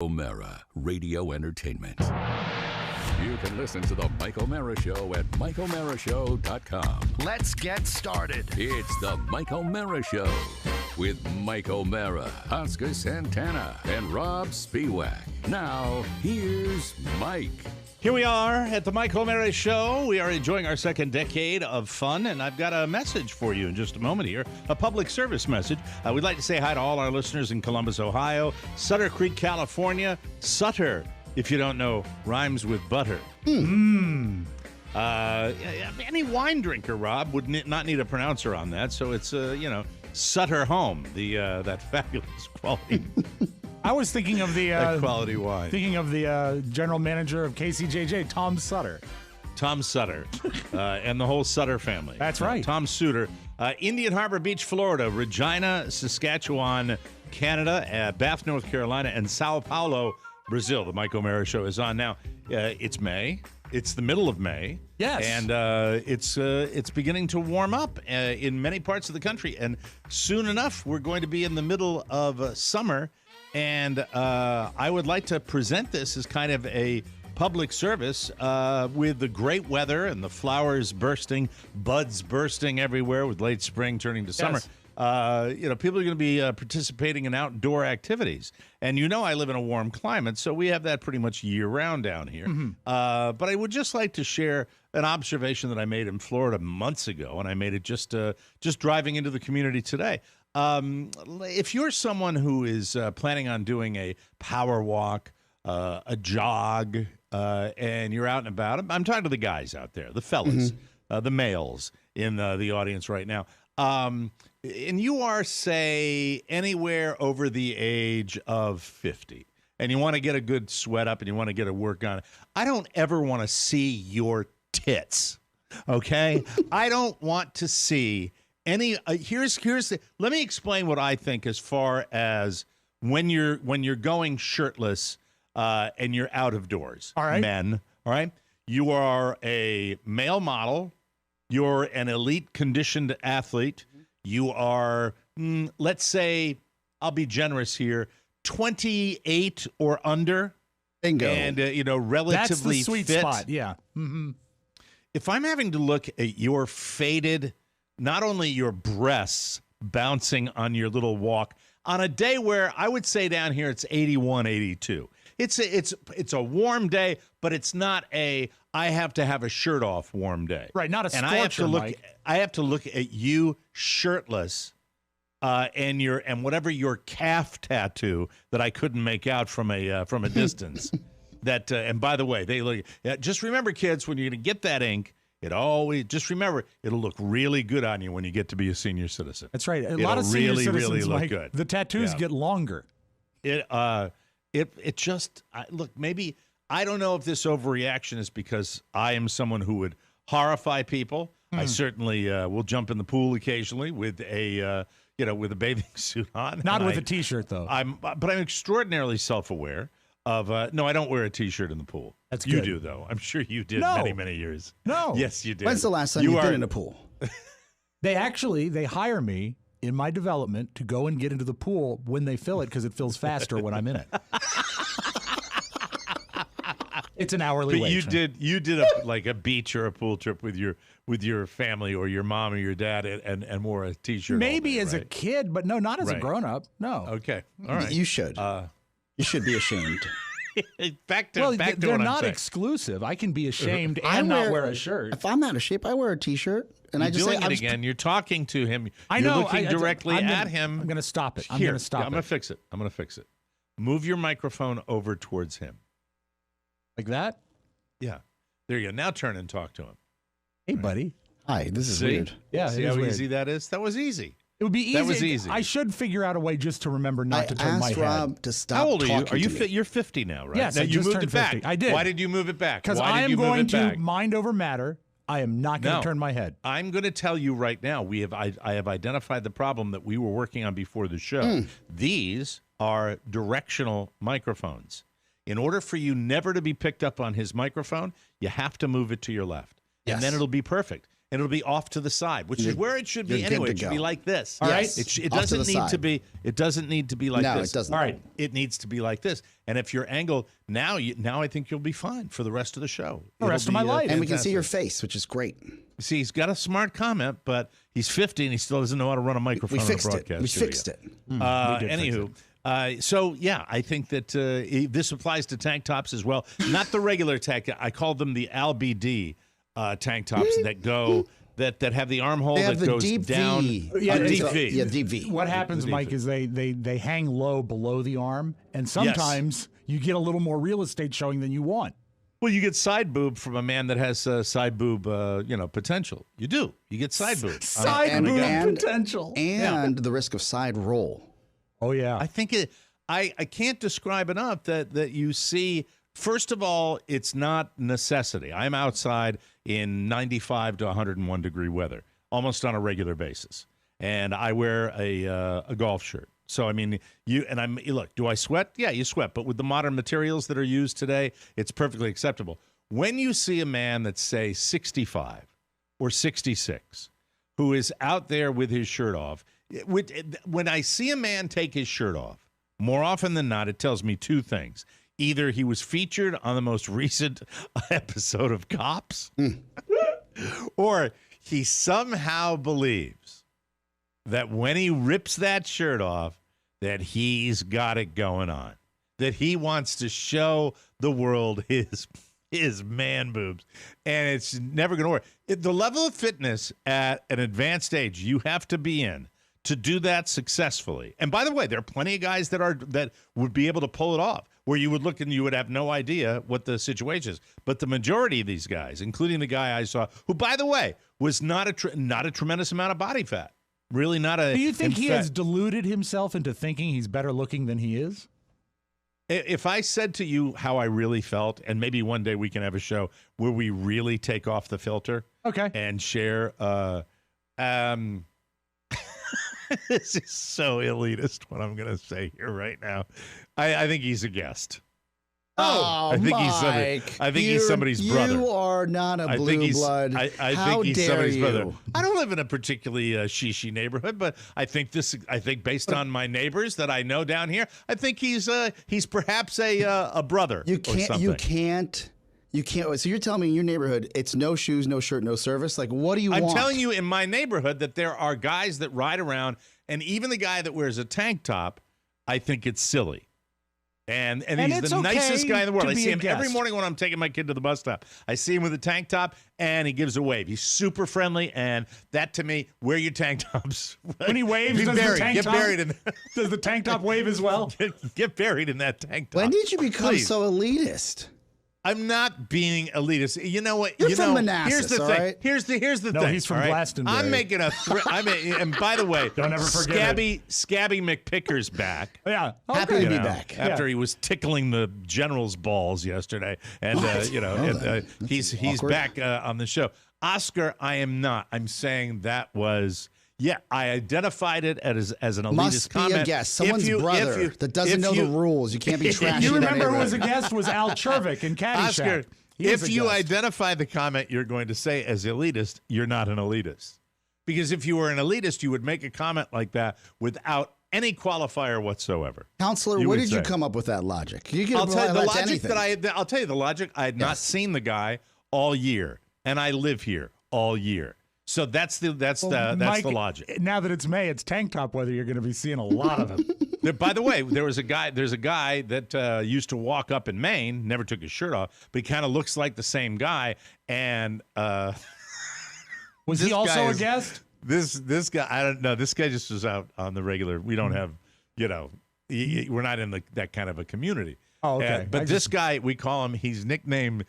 O'Mara Radio Entertainment. You can listen to the Mike O'Mara Show at MikeO'MaraShow.com. Let's get started. It's the Mike O'Mara Show with Mike O'Mara, Oscar Santana, and Rob Spiewak. Now, here's Mike. Here we are at the Mike O'Mara Show. We are enjoying our second decade of fun, and I've got a message for you in just a moment here, a public service message. We'd like to say hi to all our listeners in Columbus, Ohio, Sutter Creek, California. Sutter, if you don't know, rhymes with butter. Any wine drinker, Rob, would not need a pronouncer on that, so it's, Sutter Home, that fabulous quality. I was thinking of the quality wine. Thinking of the general manager of KCJJ, Tom Sutter. Tom Sutter and the whole Sutter family. That's right. Tom Sutter. Indian Harbor Beach, Florida, Regina, Saskatchewan, Canada, Bath, North Carolina, and Sao Paulo, Brazil. The Mike O'Mara Show is on now. It's May. It's the middle of May. Yes. And it's beginning to warm up in many parts of the country. And soon enough, we're going to be in the middle of summer. And I would like to present this as kind of a public service with the great weather and the flowers bursting, buds bursting everywhere with late spring turning to summer. Yes. People are going to be participating in outdoor activities. And I live in a warm climate, so we have that pretty much year-round down here. Mm-hmm. But I would just like to share an observation that I made in Florida months ago, and I made it just driving into the community today. If you're someone who is planning on doing a power walk, a jog, and you're out and about, I'm talking to the guys out there, the fellas, the males in the audience right now, and you are, say, anywhere over the age of 50, and you want to get a good sweat up and you want to get a work on, I don't ever want to see your tits, okay? I don't want to see let me explain what I think as far as when you're going shirtless and you're out of doors. All right. Men, all right? You are a male model. You're an elite conditioned athlete. You are, let's say, I'll be generous here, 28 or under. Bingo. And, relatively That's the sweet fit. spot, yeah. Mm-hmm. If I'm having to look at your faded, not only your breasts bouncing on your little walk, on a day where I would say down here it's 81, 82. It's a warm day, but it's not I have to have a shirt off warm day. Right, not a scorcher, Mike. I have to look at you shirtless and whatever your calf tattoo that I couldn't make out from a distance. That and by the way, they look. Just remember, kids, when you're going to get that ink, just remember, it'll look really good on you when you get to be a senior citizen. That's right. A lot of senior citizens, really look Mike, good. The tattoos get longer. It just look, maybe I don't know if this overreaction is because I am someone who would horrify people. I certainly will jump in the pool occasionally with a bathing suit on. Not with a T-shirt though. But I'm extraordinarily self-aware of no, I don't wear a T-shirt in the pool. That's you good. do though. I'm sure you did No. many years. No. Yes, you did. When's the last time you've been in a pool? They hire me in my development to go and get into the pool when they fill it because it fills faster when I'm in it. It's an hourly wage. You did a beach or a pool trip with your family or your mom or your dad and wore a T-shirt. Maybe all day, as a right? kid, but no, not as a Right. grown-up. No. Okay. All right. You should. You should be ashamed. back to Well, what they're I'm not saying. exclusive. I can be ashamed and not wear a shirt. If I'm out of shape, I wear a T-shirt, and You're I just doing say, it again. You're talking to him. I You're know. looking directly at him. I'm going to stop it. I'm Here, going to stop I'm going it. to fix it. I'm going to fix it. Move your microphone over towards him. Like that? Yeah. There you go. Now turn and talk to him. Hey, buddy. Hi, this is See? weird. Yeah, See it is how weird. easy that is? That was easy. It would be easy. That was easy. I should figure out a way just to remember not to I turn my asked head. Rob to stop How old are you? talking Are you to me. You're 50 now, right? Yes, now I you just moved turned it back. 50. I did. Why did you move it back? Because Why I did am you move going it to back? mind over matter. I am not going to turn my head. I'm going to tell you right now, I have identified the problem that we were working on before the show. These are directional microphones. In order for you never to be picked up on his microphone, you have to move it to your left. Yes. And then it'll be perfect. and it'll be off to the side, which is where it should be you're good anyway. to It should go. be like this. All right. It Off to doesn't the need to side. be. It doesn't need to be like No, this. it doesn't. All right. It needs to be like this. And if you're angled now, I think you'll be fine for the rest of the show. The rest It'll of my be, life. And we can see your fantastic. face, which is great. See, he's got a smart comment, but he's 50 and he still doesn't know how to run a microphone We in a fixed it. broadcast We studio. fixed it. Anywho, so yeah, I think that this applies to tank tops as well. Not the regular tank. I call them the LBD tank tops that go that have the armhole They have that the goes deep down. V. Yeah, a deep it's V. Yeah, deep V. What happens, the Mike, is they hang low below the arm, and sometimes you get a little more real estate showing than you want. Well, you get side boob from a man that has side boob, potential. You do. You get side boob. Side boob potential. And the risk of side roll. Oh, yeah. I think I can't describe enough that you see. First of all, it's not necessity. I'm outside in 95 to 101 degree weather almost on a regular basis, and I wear a golf shirt. So I mean, look. Do I sweat? Yeah, you sweat. But with the modern materials that are used today, it's perfectly acceptable. When you see a man that's say 65 or 66 who is out there with his shirt off, when I see a man take his shirt off, more often than not, it tells me two things. Either he was featured on the most recent episode of Cops, or he somehow believes that when he rips that shirt off, that he's got it going on, that he wants to show the world his man boobs, and it's never going to work. The level of fitness at an advanced age you have to be in to do that successfully. And by the way, there are plenty of guys that would be able to pull it off, where you would look and you would have no idea what the situation is. But the majority of these guys, including the guy I saw, who, by the way, was not a tremendous amount of body fat, really not a. Do you think he has deluded himself into thinking he's better looking than he is? If I said to you how I really felt, and maybe one day we can have a show where we really take off the filter, Okay, and share. This is so elitist what I'm going to say here right now. I think he's a guest. Oh, I think Mike, he's somebody's brother. You are not a blue blood. I How think he's dare somebody's you? brother. I don't live in a particularly shishi neighborhood, but I think based on my neighbors that I know down here, I think he's perhaps a brother. You or can't. something. You can't. So you're telling me in your neighborhood it's no shoes, no shirt, no service? Like, what do you want? I'm telling you, in my neighborhood, that there are guys that ride around, and even the guy that wears a tank top, I think it's silly. And he's it's the nicest okay guy in the world. to I be see a him every guest. morning when I'm taking my kid to the bus stop. I see him with a tank top, and he gives a wave. He's super friendly, and that to me, wear your tank tops. when he waves, Be does buried. the tank Get top, buried in. does the tank top wave as well? Get buried in that tank top. When did you become Please. so elitist? I'm not being elitist. You know what? You're you from know, Manassas, here's the all thing. right? Here's the No, thing. he's from all right? Glastonbury. I'm making a. And by the way, Don't ever forget Scabby McPicker's back. Yeah, Happy okay. to be You know, back. after he was tickling the general's balls yesterday, and he's awkward. back on the show. Oscar, I am not. I'm saying that was. Yeah, I identified it as an elitist Must be comment. a guest. Someone's brother that doesn't know the rules. You can't be trashing You that remember who was a neighborhood. guest was Al Chervik in Caddyshack. Oscar, He was if a you guest. identify the comment you're going to say as elitist, you're not an elitist. Because if you were an elitist, you would make a comment like that without any qualifier whatsoever. Counselor, You where would did you say. come up with that logic? You can I'll tell you the apply that to logic anything. I'll tell you the logic. I had not Yes. seen the guy all year, and I live here all year. So that's the Mike, logic. Now that it's May, it's tank top weather. You're going to be seeing a lot of it. By the way, there's a guy that used to walk up in Maine, never took his shirt off, but he kind of looks like the same guy. And Was This he also guy a is- guest? this guy, I don't know. This guy just was out on the regular. We don't have, we're not in that kind of a community. Oh, okay. But I this guy, we call him. His nickname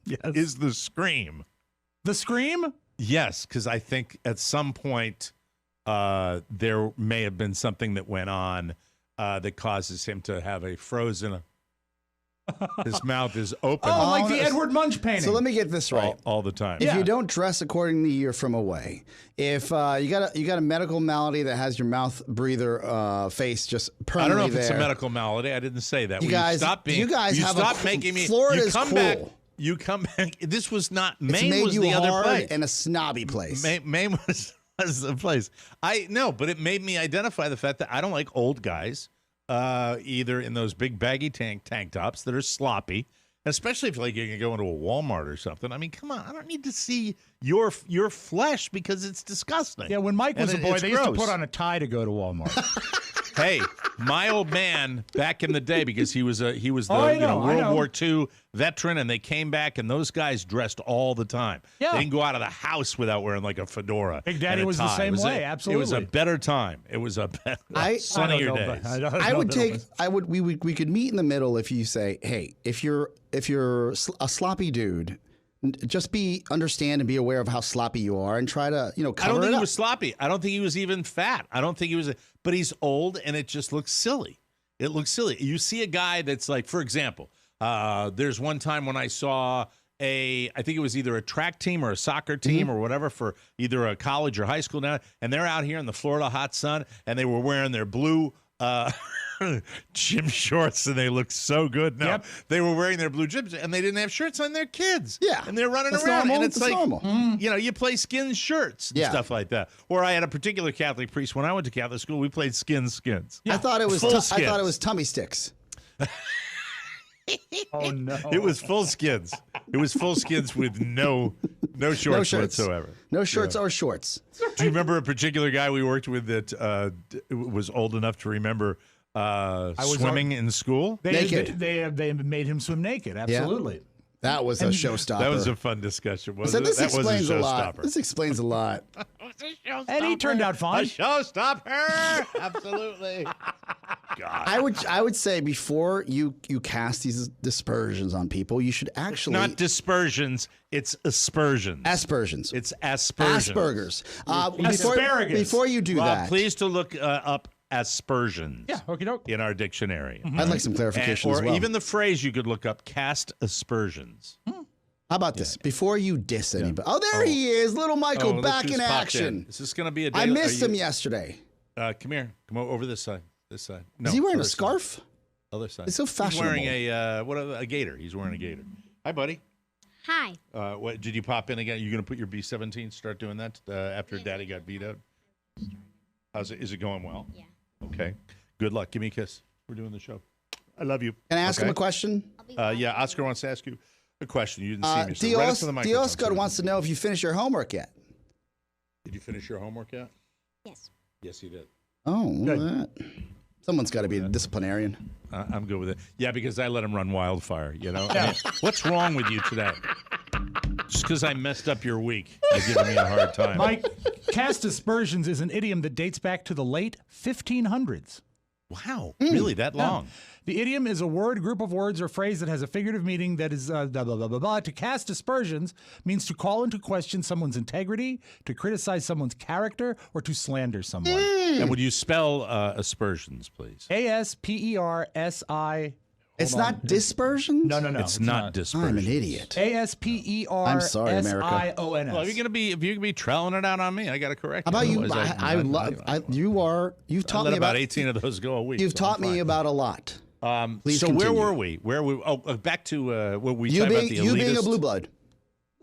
Yes. is the Scream. The Scream? Yes, because I think at some point there may have been something that went on that causes him to have a frozen. His mouth is open Oh, like the no. Edward Munch painting. So let me get this right. all the time. If you don't dress accordingly, you're from away. If you got a medical malady that has your mouth breather face just I permanently don't know if it's there, a medical malady. I didn't say that. You Will guys- stop being, you guys will have stop a- making me. Florida's you come cool. back. You come back. This was not It's Maine. made Was you the other hard place and a snobby place. Maine was the place. But it made me identify the fact that I don't like old guys, either in those big baggy tank tops that are sloppy. Especially if like you go into a Walmart or something. I mean, come on! I don't need to see your flesh because it's disgusting. Yeah, when Mike was And a boy, it's they used to gross. put on a tie to go to Walmart. Hey, my old man back in the day, because he was the I know. World War II veteran, and they came back, and those guys dressed all the time. Yeah. They didn't go out of the house without wearing like a fedora. Big Daddy and a was the tie. same It was way, It was absolutely. a better time. It was a sunnier days. We could meet in the middle if you say, hey, if you're a sloppy dude, just understand and be aware of how sloppy you are and try to, I cover don't think it he up. was sloppy. I don't think he was even fat. I don't think he was, but he's old and it just looks silly. It looks silly. You see a guy that's like, for example, there's one time when I saw I think it was either a track team or a soccer team or whatever for either a college or high school now, and they're out here in the Florida hot sun and they were wearing their blue gym shorts and they looked so good. No, they were wearing their blue gyms and they didn't have shirts on their kids. Yeah. And they're running That's around normal. and it's That's like, normal. you play skin shirts and stuff like that. Or I had a particular Catholic priest when I went to Catholic school, we played skins. I thought it was Full I skins. thought it was tummy sticks. Oh, no. It was full skins. It was full skins with no shorts whatsoever. No shirts or shorts. Do you remember a particular guy we worked with that was old enough to remember swimming in school? Naked. They made him swim naked. Absolutely. That was a showstopper. That was a fun discussion, so wasn't this it? That was a explains a lot. showstopper. This explains a lot. And he turned out A fine. showstopper! Absolutely. God. I would say before you cast these dispersions on people, you should actually Not dispersions, it's aspersions. aspersions. It's aspersions. Asperger's. Asparagus. Before you do Rob, that, please to look up aspersions. Yeah, okie doke. In our dictionary. I'd like some clarification Or as well. even the phrase you could look up, cast aspersions. How about this? Before you diss anybody. Oh, there he is, little Michael, look back who's in popped action. Is this going to be a day? I missed him yesterday. Come here. Come over this side. This side. No, Is he wearing a other side. scarf? Other side. It's so fashionable. He's wearing a gator. He's wearing a gator. Hi, buddy. Hi. What did you pop in again? You going to put your B-17? Start doing that after Daddy got beat up? Is it going well? Yeah. Okay. Good luck. Give me a kiss. We're doing the show. I love you. Can I ask him Okay? a question? Yeah, Oscar wants to ask you a question. You didn't see me. So right up to the microphone, Dioscar please. wants to know if you finished your homework yet. Did you finish your homework yet? Yes. Yes, he did. Oh, look at that. Someone's got to be a disciplinarian. I'm good with it. Yeah, because I let him run wildfire, I mean, what's wrong with you today? Just because I messed up your week, you're giving me a hard time. Mike, cast aspersions is an idiom that dates back to the late 1500s. Wow, really that long? The idiom is a word, group of words, or phrase that has a figurative meaning that is blah, blah, blah, blah, blah. To cast aspersions means to call into question someone's integrity, to criticize someone's character, or to slander someone. And would you spell aspersions, please? A-S-P-E-R-S-I. It's not dispersion? No. It's not dispersion. I'm an idiot. A-S-P-E-R-S-I-O-N-S. I'm sorry, America. Well, if you're gonna be trailing it out on me, I got to correct. How about you? Otherwise, You've taught let me about 18 of those go a week. You've so I'm taught me fine. about a lot. Please so continue. where were we? Back to what we You talked about being the you being a elitist- blue blood.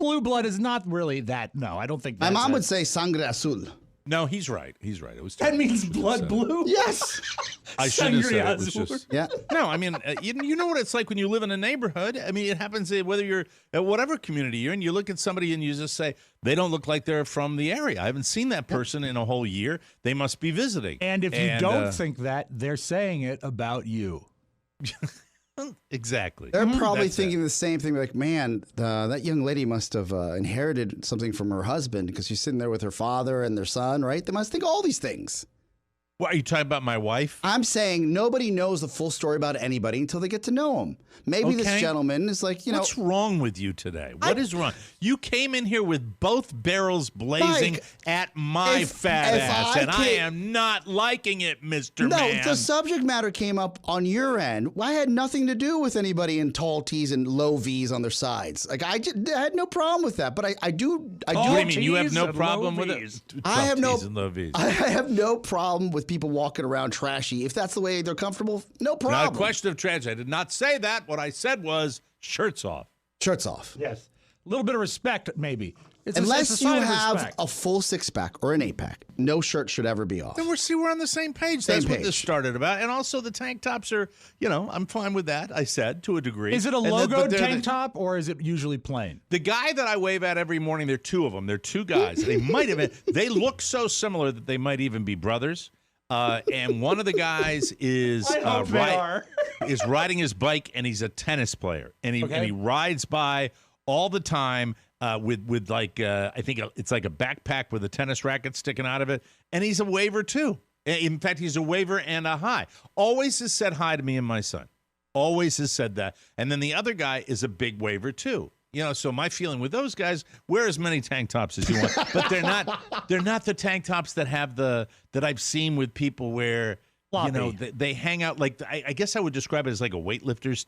Blue blood is not really that. No, I don't think My that's mom it. would say sangre azul. No, he's right. He's right. It was That means blood blue? Yes. I shouldn't have said it. Sangria It was azul. just Yeah. no. I mean, you know what it's like when you live in a neighborhood. I mean, it happens whether you're at whatever community you're in. You look at somebody and you just say they don't look like they're from the area. I haven't seen that person in a whole year. They must be visiting. And if you don't think that, they're saying it about you. exactly, They're probably That's thinking the same thing. Like, man, that young lady must have inherited something from her husband because she's sitting there with her father and their son, right? They must think all these things. What are you talking about? My wife? I'm saying nobody knows the full story about anybody until they get to know them. Maybe this Okay. gentleman is like, What's wrong with you today? What is wrong? You came in here with both barrels blazing Mike, at my fat if ass, I and I came- am not liking it, Mr. No, Man. the subject matter came up on your end. I had nothing to do with anybody in tall T's and low V's on their sides. Like I had no problem with that, but I do. What do you mean? You have T's no and problem low with it? V's. I have no. T's and low V's. I have no problem with people walking around trashy. If that's the way they're comfortable, no problem. Not a question of tragedy. I did not say that. What I said was shirts off. Shirts off. Yes. A little bit of respect, maybe. It's a Unless you sign of have respect. a full 6-pack or an 8-pack, no shirt should ever be off. Then we're on the same page. Same That's what page. this started about. And also the tank tops are, I'm fine with that, I said, to a degree. Is it a And logoed but tank top or is it usually plain? The guy that I wave at every morning, there are two of them. They're two guys. They might have been, they look so similar that they might even be brothers. And one of the guys is is riding his bike, and he's a tennis player. And he rides by all the time with like I think it's like a backpack with a tennis racket sticking out of it. And he's a waver too. In fact, he's a waver and a hi. Always has said hi to me and my son. Always has said that. And then the other guy is a big waver too. So my feeling with those guys, wear as many tank tops as you want, but they're not the tank tops that have that I've seen with people where they hang out like I guess I would describe it as like a weightlifter's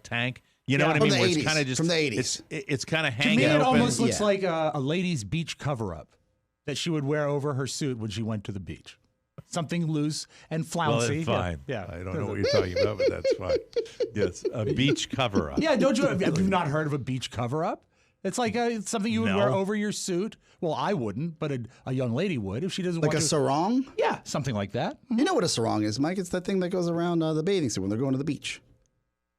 tank. You know what I mean? Where it's kind of just from the 80s. It's kind of To hanging me, it open. almost looks like a lady's beach cover-up that she would wear over her suit when she went to the beach. Something loose and flouncy. Well, fine. Yeah. I don't know what you're talking about, but that's fine. Yes, a beach cover-up. Yeah, have you not heard of a beach cover-up? It's like it's something you would wear over your suit. Well, I wouldn't, but a young lady would if she doesn't Like want a to. sarong? Yeah, something like that. You know what a sarong is, Mike? It's that thing that goes around the bathing suit when they're going to the beach.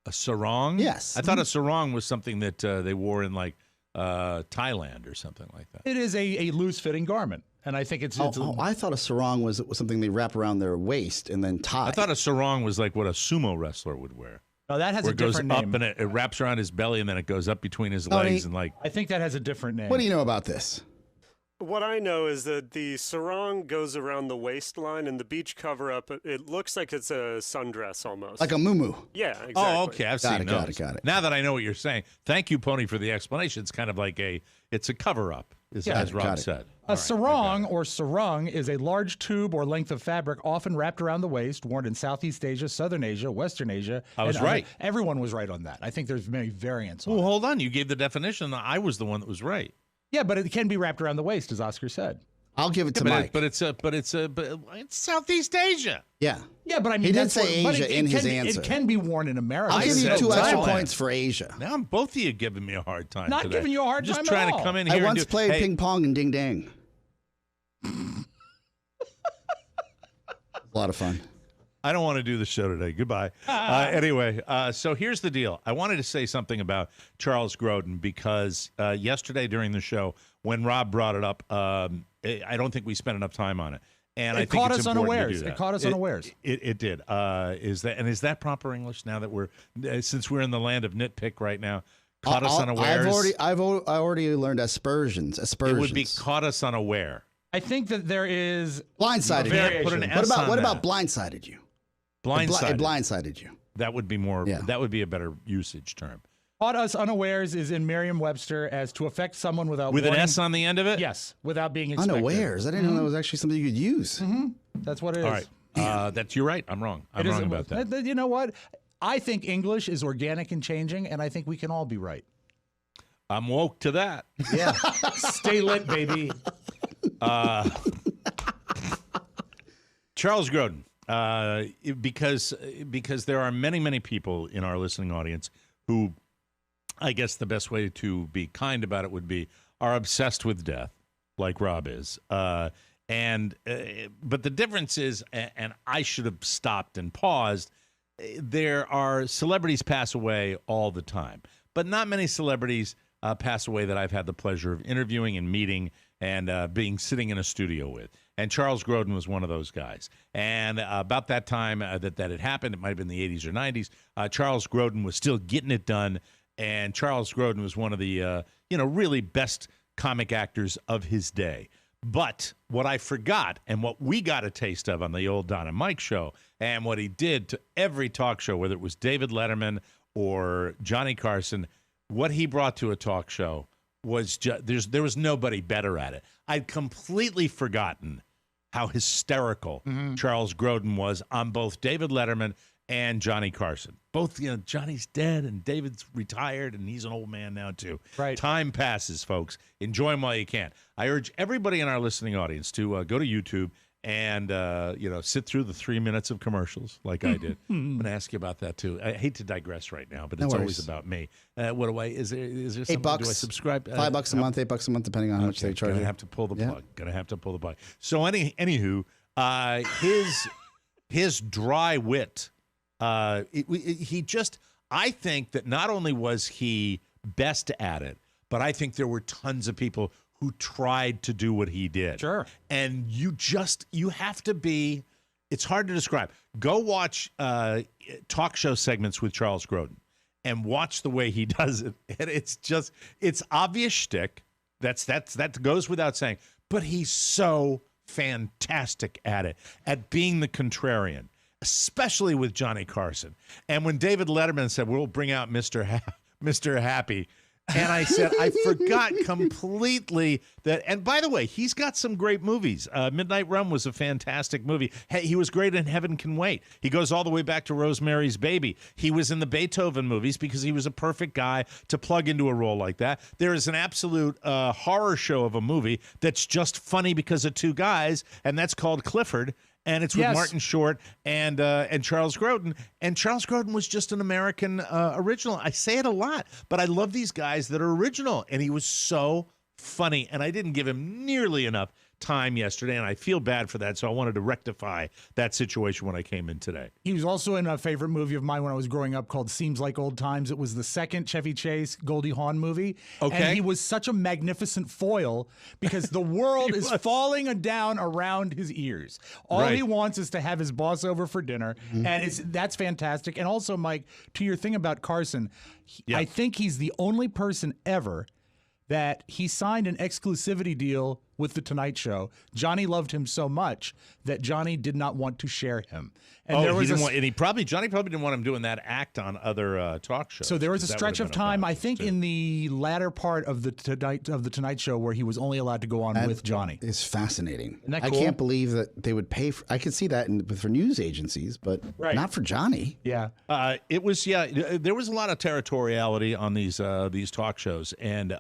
A sarong? Yes. I thought a sarong was something that they wore in like Thailand or something like that. It is a loose-fitting garment, and I think it's. I thought a sarong was something they wrap around their waist and then tie. I thought a sarong was like what a sumo wrestler would wear. No, that has Where a it goes different up name. and it wraps around his belly and then it goes up between his legs and like. I think that has a different name. What do you know about this? What I know is that the sarong goes around the waistline, and the beach cover-up, it looks like it's a sundress almost. Like a muumuu. Yeah, exactly. Oh, okay. I've seen Got those. it. Now that I know what you're saying, thank you, Pony, for the explanation. It's kind of like it's a cover-up, as Rob said. A sarong or sarung is a large tube or length of fabric often wrapped around the waist, worn in Southeast Asia, Southern Asia, Western Asia. I was and right. Everyone was right on that. I think there's many variants on Well, it. hold on. You gave the definition. I was the one that was right. Yeah, but it can be wrapped around the waist, as Oscar said. I'll give it to but Mike. but it's Southeast Asia. Yeah. Yeah, but I mean, He did that's say what, Asia it in his can be, answer. It can be worn in America. I'll give you said 2 extra Thailand. points for Asia. Now both of you giving me a hard time. Not today. giving you a hard Just time trying at to all. come in here. I and once do, played hey, ping pong in Ding Dang. A lot of fun. I don't want to do the show today. Goodbye. Anyway, so here's the deal. I wanted to say something about Charles Grodin because yesterday during the show, when Rob brought it up, I don't think we spent enough time on it. And I It think caught it's us important to unawares. do that. It caught us unawares. It did. Is that proper English now that since we're in the land of nitpick right now? Caught us unawares. I already learned aspersions. It would be caught us unaware. I think that there is blindsided. Can't put an What S on about that. blindsided you? Blindsided. It blindsided you. That would be more. Yeah. That would be a better usage term. caught us unawares is in Merriam-Webster as to affect someone without With an warning. S on the end of it? Yes, without being expected. Unawares. I didn't know that was actually something you could use. That's what it is. All right. You're right. I'm wrong. I'm It is- wrong about that. You know what? I think English is organic and changing, and I think we can all be right. I'm woke to that. Yeah. Stay lit, baby. Charles Grodin, because there are many, many people in our listening audience who, I guess the best way to be kind about it would be, are obsessed with death, like Rob is. But the difference is, and I should have stopped and paused, there are celebrities pass away all the time, but not many celebrities pass away that I've had the pleasure of interviewing and meeting and sitting in a studio with. And Charles Grodin was one of those guys. And about that time that had happened, it might have been the 80s or 90s, Charles Grodin was still getting it done. And Charles Grodin was one of the, really best comic actors of his day. But what I forgot and what we got a taste of on the old Don and Mike show and what he did to every talk show, whether it was David Letterman or Johnny Carson, what he brought to a talk show was just, there was nobody better at it. I'd completely forgotten how hysterical Charles Grodin was on both David Letterman and Johnny Carson. Both, Johnny's dead and David's retired and he's an old man now too. Right. Time passes, folks. Enjoy him while you can. I urge everybody in our listening audience to go to YouTube and sit through the 3 minutes of commercials like I did. I'm going to ask you about that too. I hate to digress right now, but it's always about me. What do I? Is there something? $8. Do I subscribe? $5 a month, $8 a month, depending on how much they charge. Gonna have to pull the plug. Gonna have to pull the plug. So anywho, his dry wit. He just. I think that not only was he best at it, but I think there were tons of people who tried to do what he did. Sure. And you have to be, it's hard to describe. Go watch talk show segments with Charles Grodin and watch the way he does it. And it's obvious shtick. That goes without saying. But he's so fantastic at it, at being the contrarian, especially with Johnny Carson. And when David Letterman said, we'll bring out Mr. Happy, and I said, I forgot completely that. And by the way, he's got some great movies. Midnight Run was a fantastic movie. He was great in Heaven Can Wait. He goes all the way back to Rosemary's Baby. He was in the Beethoven movies because he was a perfect guy to plug into a role like that. There is an absolute horror show of a movie that's just funny because of two guys, and that's called Clifford. And it's with Martin Short and Charles Grodin. And Charles Grodin was just an American original. I say it a lot, but I love these guys that are original. And he was so funny. And I didn't give him nearly enough time yesterday, and I feel bad for that, so I wanted to rectify that situation when I came in today. He was also in a favorite movie of mine when I was growing up called Seems Like Old Times. It was the second Chevy Chase, Goldie Hawn movie. Okay. And he was such a magnificent foil because the world is falling down around his ears. All he wants is to have his boss over for dinner, and that's fantastic. And also, Mike, to your thing about Carson, I think he's the only person ever that he signed an exclusivity deal with The Tonight Show. Johnny loved him so much that Johnny did not want to share him. And Johnny probably didn't want him doing that act on other talk shows. So there was a stretch of time, I think, in the latter part of the Tonight Show where he was only allowed to go on with Johnny. It's fascinating. Isn't that I cool? can't believe that they would pay for. I could see that for news agencies, but not for Johnny. Yeah. There was a lot of territoriality on these talk shows, and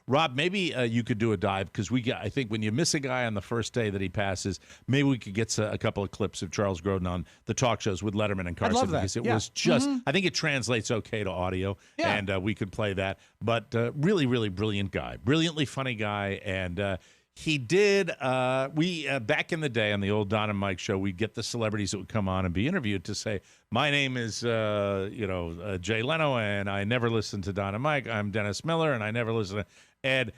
Rob, maybe you could do a dive because I think when you miss a guy on the first day that he passes, maybe we could get a couple of clips of Charles Grodin on the talk shows with Letterman and Carson. I'd love that. Because it was just, I think it translates okay to audio, and we could play that. But really, really brilliant guy, brilliantly funny guy, and he did. Back in the day on the old Don and Mike show, we'd get the celebrities that would come on and be interviewed to say, "My name is Jay Leno, and I never listened to Don and Mike. I'm Dennis Miller, and I never listened." And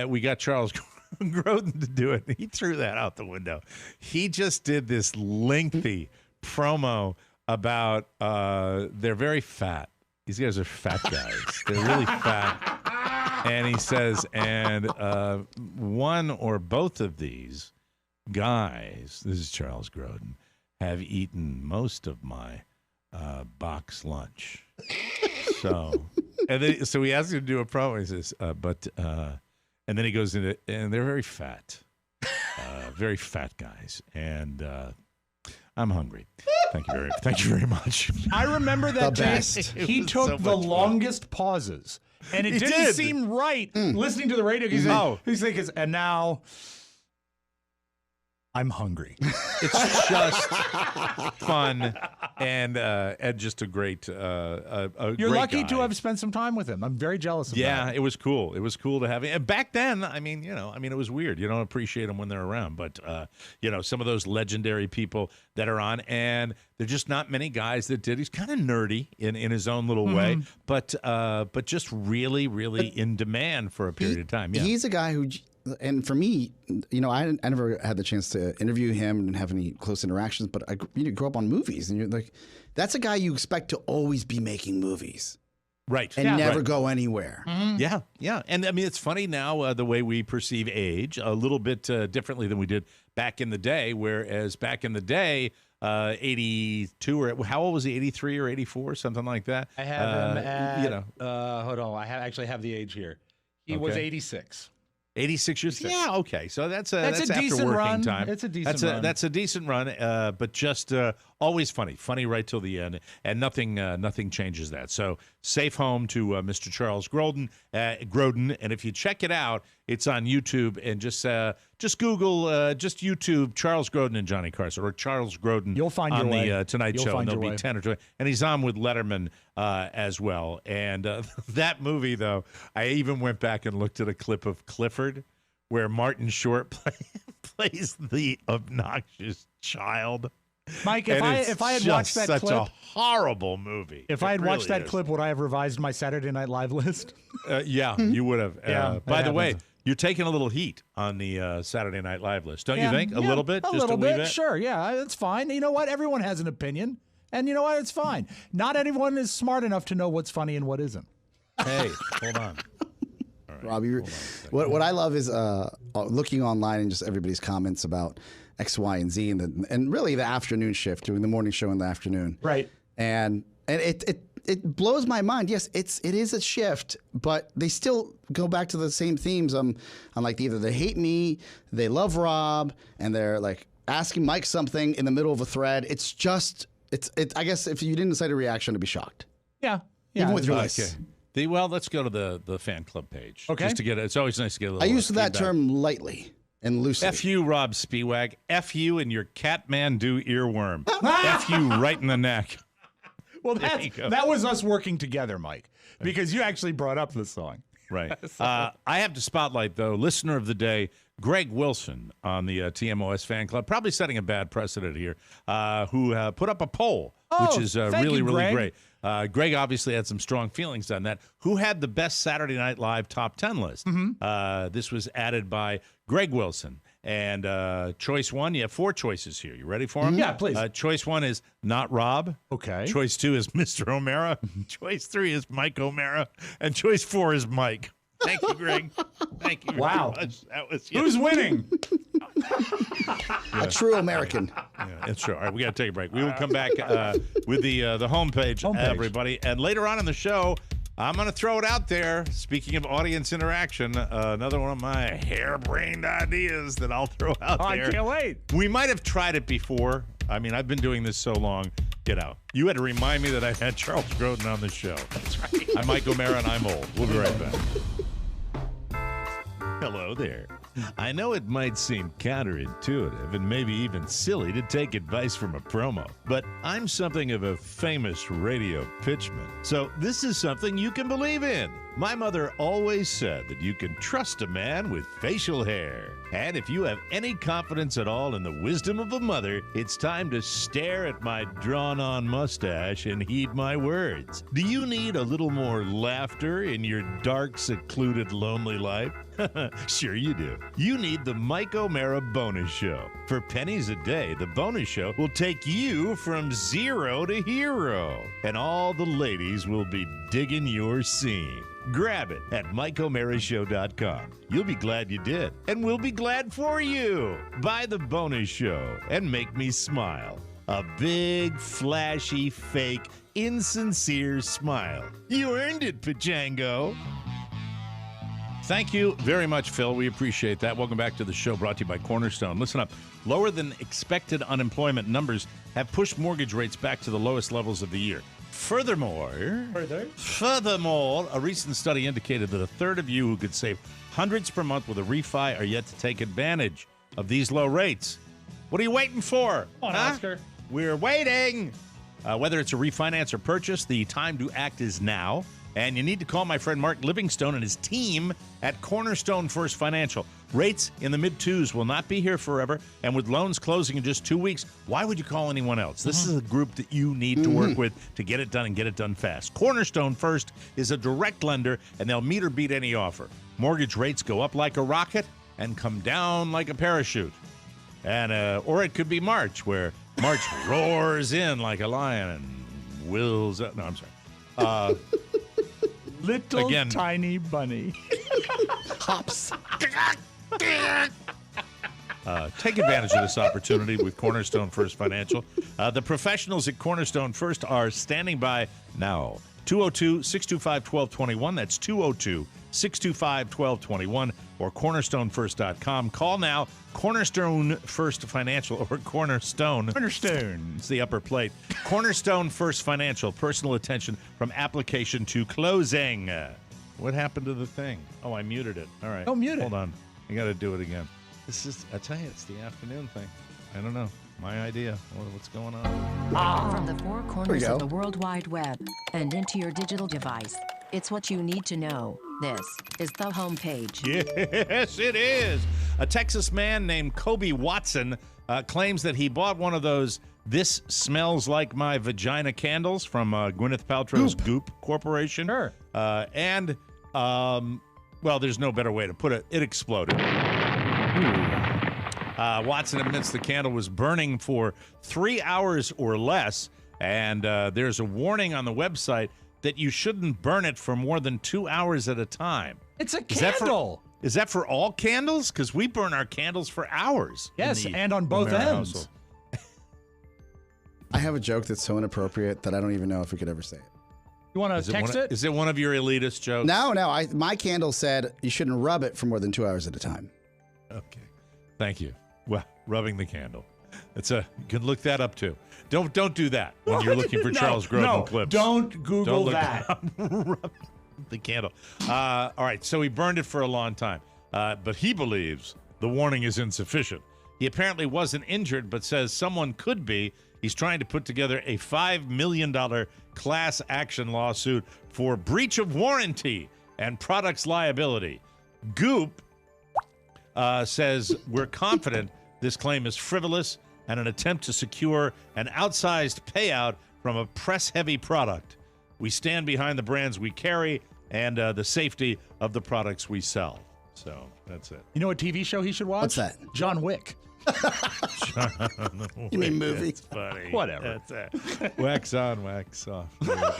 we got Charles Grodin to do it. He threw that out the window. He just did this lengthy promo about they're very fat. These guys are fat guys. They're really fat. And he says, and one or both of these guys, this is Charles Grodin, have eaten most of my box lunch. So he asked him to do a promo. He says, and then he goes into, and they're very fat guys, and I'm hungry. Thank you very much. I remember that day. He took so the much fun. longest pauses, and it didn't seem right listening to the radio. He's thinking, and now I'm hungry. It's just fun and just a great. You're lucky to have spent some time with him. I'm very jealous of that. Yeah, it was cool. It was cool to have him. And back then, it was weird. You don't appreciate them when they're around, but some of those legendary people that are on, and there're just not many guys that did. He's kind of nerdy in his own little way, but just really, really in demand for a period of time. Yeah. He's a guy who. And for me, I never had the chance to interview him and have any close interactions, but I grew up on movies, and you're like, that's a guy you expect to always be making movies. Right. And never go anywhere. Mm-hmm. Yeah, yeah. And it's funny now the way we perceive age a little bit differently than we did back in the day, whereas back in the day, 82 or how old was he? 83 or 84, something like that. I have him at, hold on, I actually have the age here. He was 86. 86 years. Yeah, okay. So that's a after decent working run. time. It's a decent run. That's a decent run, but just always funny right till the end, and nothing changes that. So safe home to Mr. Charles Grodin, and if you check it out, it's on YouTube, and just Google, just YouTube Charles Grodin and Johnny Carson, or Charles Grodin. You'll find on your way. the Tonight You'll Show, find and there'll your be way. 10 or 20, and he's on with Letterman as well. And that movie, though, I even went back and looked at a clip of Clifford, where Martin Short plays the obnoxious child. Mike, And if I had it's watched just that such clip, a horrible movie. if It I had watched really that is. clip, would I have revised my Saturday Night Live list? Yeah, you would have. Yeah, By that the way, happens. you're taking a little heat on the Saturday Night Live list, don't you think? A Yeah, little bit, A just little a wee bit, bit. sure. Yeah, it's fine. You know what? Everyone has an opinion, and you know what? It's fine. Not everyone is smart enough to know what's funny and what isn't. Hey, hold on. Rob, what I love is looking online and just everybody's comments about X, Y, and Z, and really the afternoon shift, doing the morning show in the afternoon. Right. And it blows my mind. Yes, it is a shift, but they still go back to the same themes. I'm like, either they hate me, they love Rob, and they're like asking Mike something in the middle of a thread. It's just I guess if you didn't decide a reaction, to be shocked. Yeah. Even with your Okay. list. Well, let's go to the fan club page. Okay. Just to get it's always nice to get a I little use that feedback. term lightly and loosely. F you, Rob Spiewag. F you and your Catmandu earworm. F you right in the neck. Well, There you go. that was us working together, Mike, because you actually brought up this song. Right. I have to spotlight, though, listener of the day, Greg Wilson on the TMOS fan club, probably setting a bad precedent here, who put up a poll, which is thank really, you, really Greg. great. Greg obviously had some strong feelings on that. Who had the best Saturday Night Live top 10 list? This was added by Greg Wilson. And choice one, you have 4 choices here. You ready for them? Yeah, please. Choice 1 is not Rob. Okay. Choice 2 is Mr. O'Mara. Choice 3 is Mike O'Mara. And choice 4 is Mike. Thank you, Greg. Thank you Wow. very much. That was Who's winning? A true American. Yeah, it's true. All right, we got to take a break. We will come back with the homepage, Homepage. everybody. And later on in the show, I'm going to throw it out there. Speaking of audience interaction, another one of my harebrained ideas that I'll throw out I there. can't wait. We might have tried it before. I mean, I've been doing this so long. You had to remind me that I had Charles Grodin on the show. That's right. I'm Mike O'Mara, and I'm old. We'll be right back. Hello there. I know it might seem counterintuitive and maybe even silly to take advice from a promo, but I'm something of a famous radio pitchman. So this is something you can believe in. My mother always said that you can trust a man with facial hair. And if you have any confidence at all in the wisdom of a mother, it's time to stare at my drawn-on mustache and heed my words. Do you need a little more laughter in your dark, secluded, lonely life? Sure you do. You need the Mike O'Mara Bonus Show. For pennies a day, the Bonus Show will take you from zero to hero. And all the ladies will be digging your scene. Grab it at MikeO'MaraShow.com. You'll be glad you did, and we'll be glad for you. Buy the Bonus Show and make me smile. A big, flashy, fake, insincere smile. You earned it, Pachango. Thank you very much, Phil. We appreciate that. Welcome back to the show, brought to you by Cornerstone. Listen up. Lower than expected unemployment numbers have pushed mortgage rates back to the lowest levels of the year. Furthermore, a recent study indicated that a third of you who could save hundreds per month with a refi are yet to take advantage of these low rates. What are you waiting for? Come on, Oscar. We're waiting. Whether it's a refinance or purchase, the time to act is now. And you need to call my friend Mark Livingstone and his team at Cornerstone First Financial. Rates in the mid-2s will not be here forever. And with loans closing in just 2 weeks, why would you call anyone else? This is a group that you need to work with to get it done and get it done fast. Cornerstone First is a direct lender, and they'll meet or beat any offer. Mortgage rates go up like a rocket and come down like a parachute. And or it could be March, where March roars in like a lion and wills up. No, I'm sorry. Little Again. tiny bunny. Hops. Take advantage of this opportunity with Cornerstone First Financial. The professionals at Cornerstone First are standing by now. 202-625-1221. That's 202-625-1221. or cornerstonefirst.com. Call now. Cornerstone First Financial, or Cornerstone. Cornerstone. It's the upper plate. Cornerstone First Financial, personal attention from application to closing. What happened to the thing? Oh, I muted it. All right. Don't mute it. Hold on. I got to do it again. I tell you, it's the afternoon thing. I don't know. My idea. What's going on? From the four corners of the World Wide Web and into your digital device, it's what you need to know. This is the homepage. Yes, it is. A Texas man named Kobe Watson claims that he bought one of those "This Smells Like My Vagina" candles from Gwyneth Paltrow's Goop Corporation. Sure. Well, there's no better way to put it. It exploded. Watson admits the candle was burning for 3 hours or less, and there's a warning on the website that you shouldn't burn it for more than 2 hours at a time. It's a candle. Is that for all candles? Because we burn our candles for hours. Yes, and on both O'Mara ends. household. I have a joke that's so inappropriate that I don't even know if we could ever say it. You want to text it? Is it one of your elitist jokes? No. My candle said you shouldn't rub it for more than 2 hours at a time. Okay. Thank you. Well, rubbing the candle. You can look that up too. Don't do that when you're looking for Charles Grodin clips. Don't Google look that. Rub the candle. All right, so he burned it for a long time, but he believes the warning is insufficient. He apparently wasn't injured, but says someone could be. He's trying to put together a $5 million class action lawsuit for breach of warranty and products liability. Goop says we're confident this claim is frivolous and an attempt to secure an outsized payout from a press-heavy product. We stand behind the brands we carry and the safety of the products we sell. So that's it. You know what TV show he should watch? What's that? John Wick. You mean movie? That's funny. Whatever. That's it. Wax on, wax off. There we go.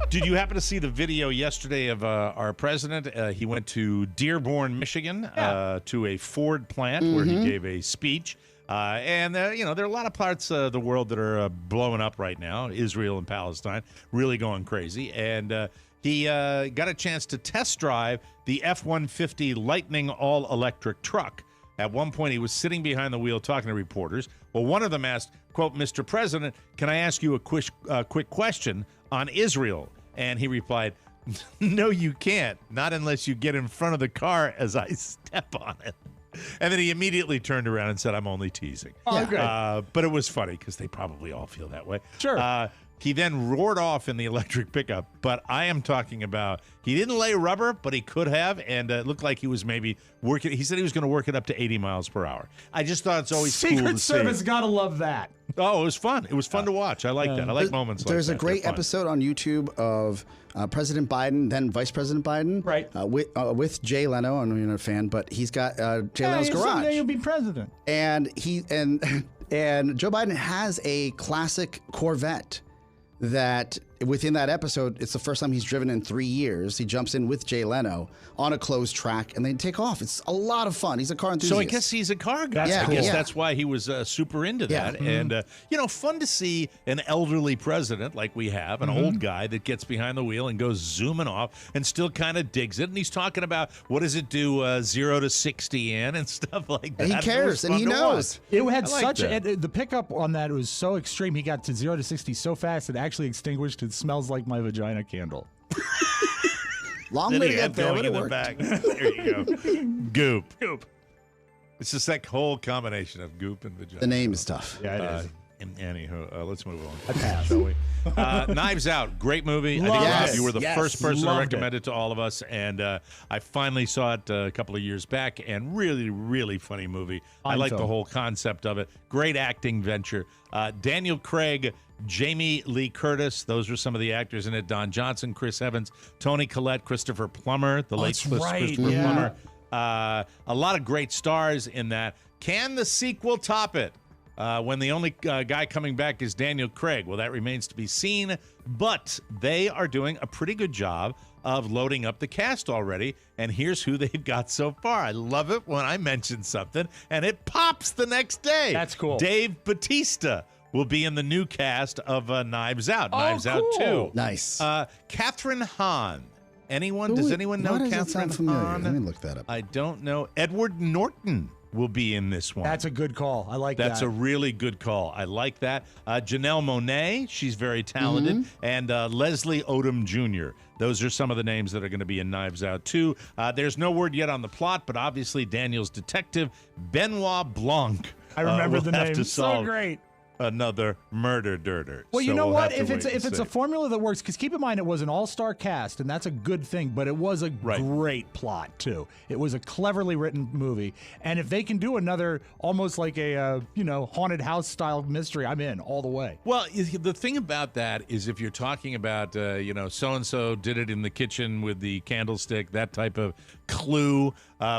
Did you happen to see the video yesterday of our president? He went to Dearborn, Michigan, to a Ford plant where he gave a speech. And there are a lot of parts of the world that are blowing up right now. Israel and Palestine really going crazy. And he got a chance to test drive the F-150 Lightning all-electric truck. At one point, he was sitting behind the wheel talking to reporters. Well, one of them asked, quote, "Mr. President, can I ask you a quick question on Israel?" And he replied, "No, you can't. Not unless you get in front of the car as I step on it." And then he immediately turned around and said, "I'm only teasing." Oh, good. But it was funny because they probably all feel that way. Sure. He then roared off in the electric pickup, but I am talking about he didn't lay rubber, but he could have, and it looked like he was maybe working. He said he was going to work it up to 80 miles per hour. I just thought it's always cool to Secret Service see. gotta love that. Oh, it was fun. It was fun to watch. I like that. I like moments like that. There's a great They're fun. episode on YouTube of President Biden, then Vice President Biden, Right. with Jay Leno. I'm not a fan, but he's got Jay Leno's Someday garage, you'll be president. and and Joe Biden has a classic Corvette that within that episode, it's the first time he's driven in 3 years. He jumps in with Jay Leno on a closed track and they take off. It's a lot of fun. He's a car enthusiast. So I guess he's a car guy. That's I guess cool. that's why he was super into Yeah. that. And, fun to see an elderly president like we have, an old guy that gets behind the wheel and goes zooming off and still kind of digs it. And he's talking about what does it do 0 to 60 in and stuff like that. And he cares and he knows. It had I like such that. the pickup on that was so extreme. He got to 0 to 60 so fast it actually extinguished. It smells like my vagina candle. Long Then way he to had get there, going but in it the worked. back. There you go. Goop. It's just that whole combination of goop and vagina. The name is tough. Yeah, it is. Anywho, let's move on. I pass. Shall we? Knives Out, great movie. I think Loved Rob, it. you were the Yes, first person to loved recommend it to all of us, and I finally saw it a couple of years back, and really, really funny movie. I Fine like the film. whole concept of it. Great acting venture. Daniel Craig, Jamie Lee Curtis, those were some of the actors in it. Don Johnson, Chris Evans, Toni Collette, Christopher Plummer, the late that's right, Christopher yeah. Plummer. A lot of great stars in that. Can the sequel top it? When the only guy coming back is Daniel Craig. Well, that remains to be seen, but they are doing a pretty good job of loading up the cast already, and here's who they've got so far. I love it when I mention something, and it pops the next day. That's cool. Dave Bautista will be in the new cast of Knives Out. Knives Out cool. 2. Nice. Catherine Hahn Anyone? Does anyone know Why does that Catherine sound familiar? Hahn? Let me look that up. I don't know. Edward Norton will be in this one. That's a good call. I like that. That's a really good call. I like that. Janelle Monáe, she's very talented, and Leslie Odom Jr. Those are some of the names that are going to be in Knives Out 2. There's no word yet on the plot, but obviously Daniel's detective, Benoit Blanc. I remember the will have name. to So solve great. another murder dirter. Well, you So know we'll what? have to If wait and it's a see. formula that works, because keep in mind it was an all-star cast, and that's a good thing. But it was a great plot too. It was a cleverly written movie, and if they can do another, almost like a haunted house style mystery, I'm in all the way. Well, the thing about that is if you're talking about, so-and-so did it in the kitchen with the candlestick, that type of Clue,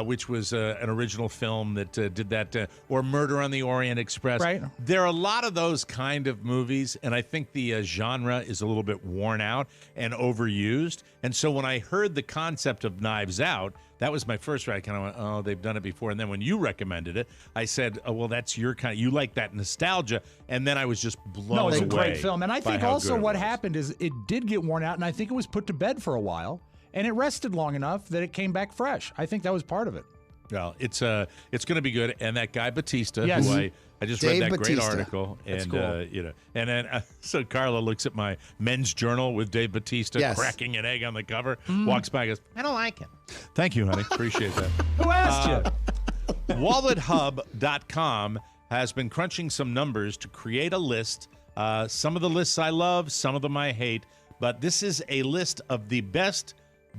which was an original film that did that, or Murder on the Orient Express. Right. There are a lot of those kind of movies, and I think the genre is a little bit worn out and overused. And so when I heard the concept of Knives Out, that was my first reaction. I kind of went, oh, they've done it before. And then when you recommended it, I said, oh, well, that's your kind of, you like that nostalgia. And then I was just blown away. No, it's a great film. And I by think how also good it what was. happened is it did get worn out, and I think it was put to bed for a while, and it rested long enough that it came back fresh. I think that was part of it. Well, it's going to be good. And that guy Batista, Yes. who I just Dave read that great Bautista. article, That's and cool. and then so Carla looks at my men's journal with Dave Bautista Yes. cracking an egg on the cover, walks by, and goes, "I don't like it." Thank you, honey. Appreciate that. Who asked you? WalletHub.com has been crunching some numbers to create a list. Some of the lists I love, some of them I hate, but this is a list of the best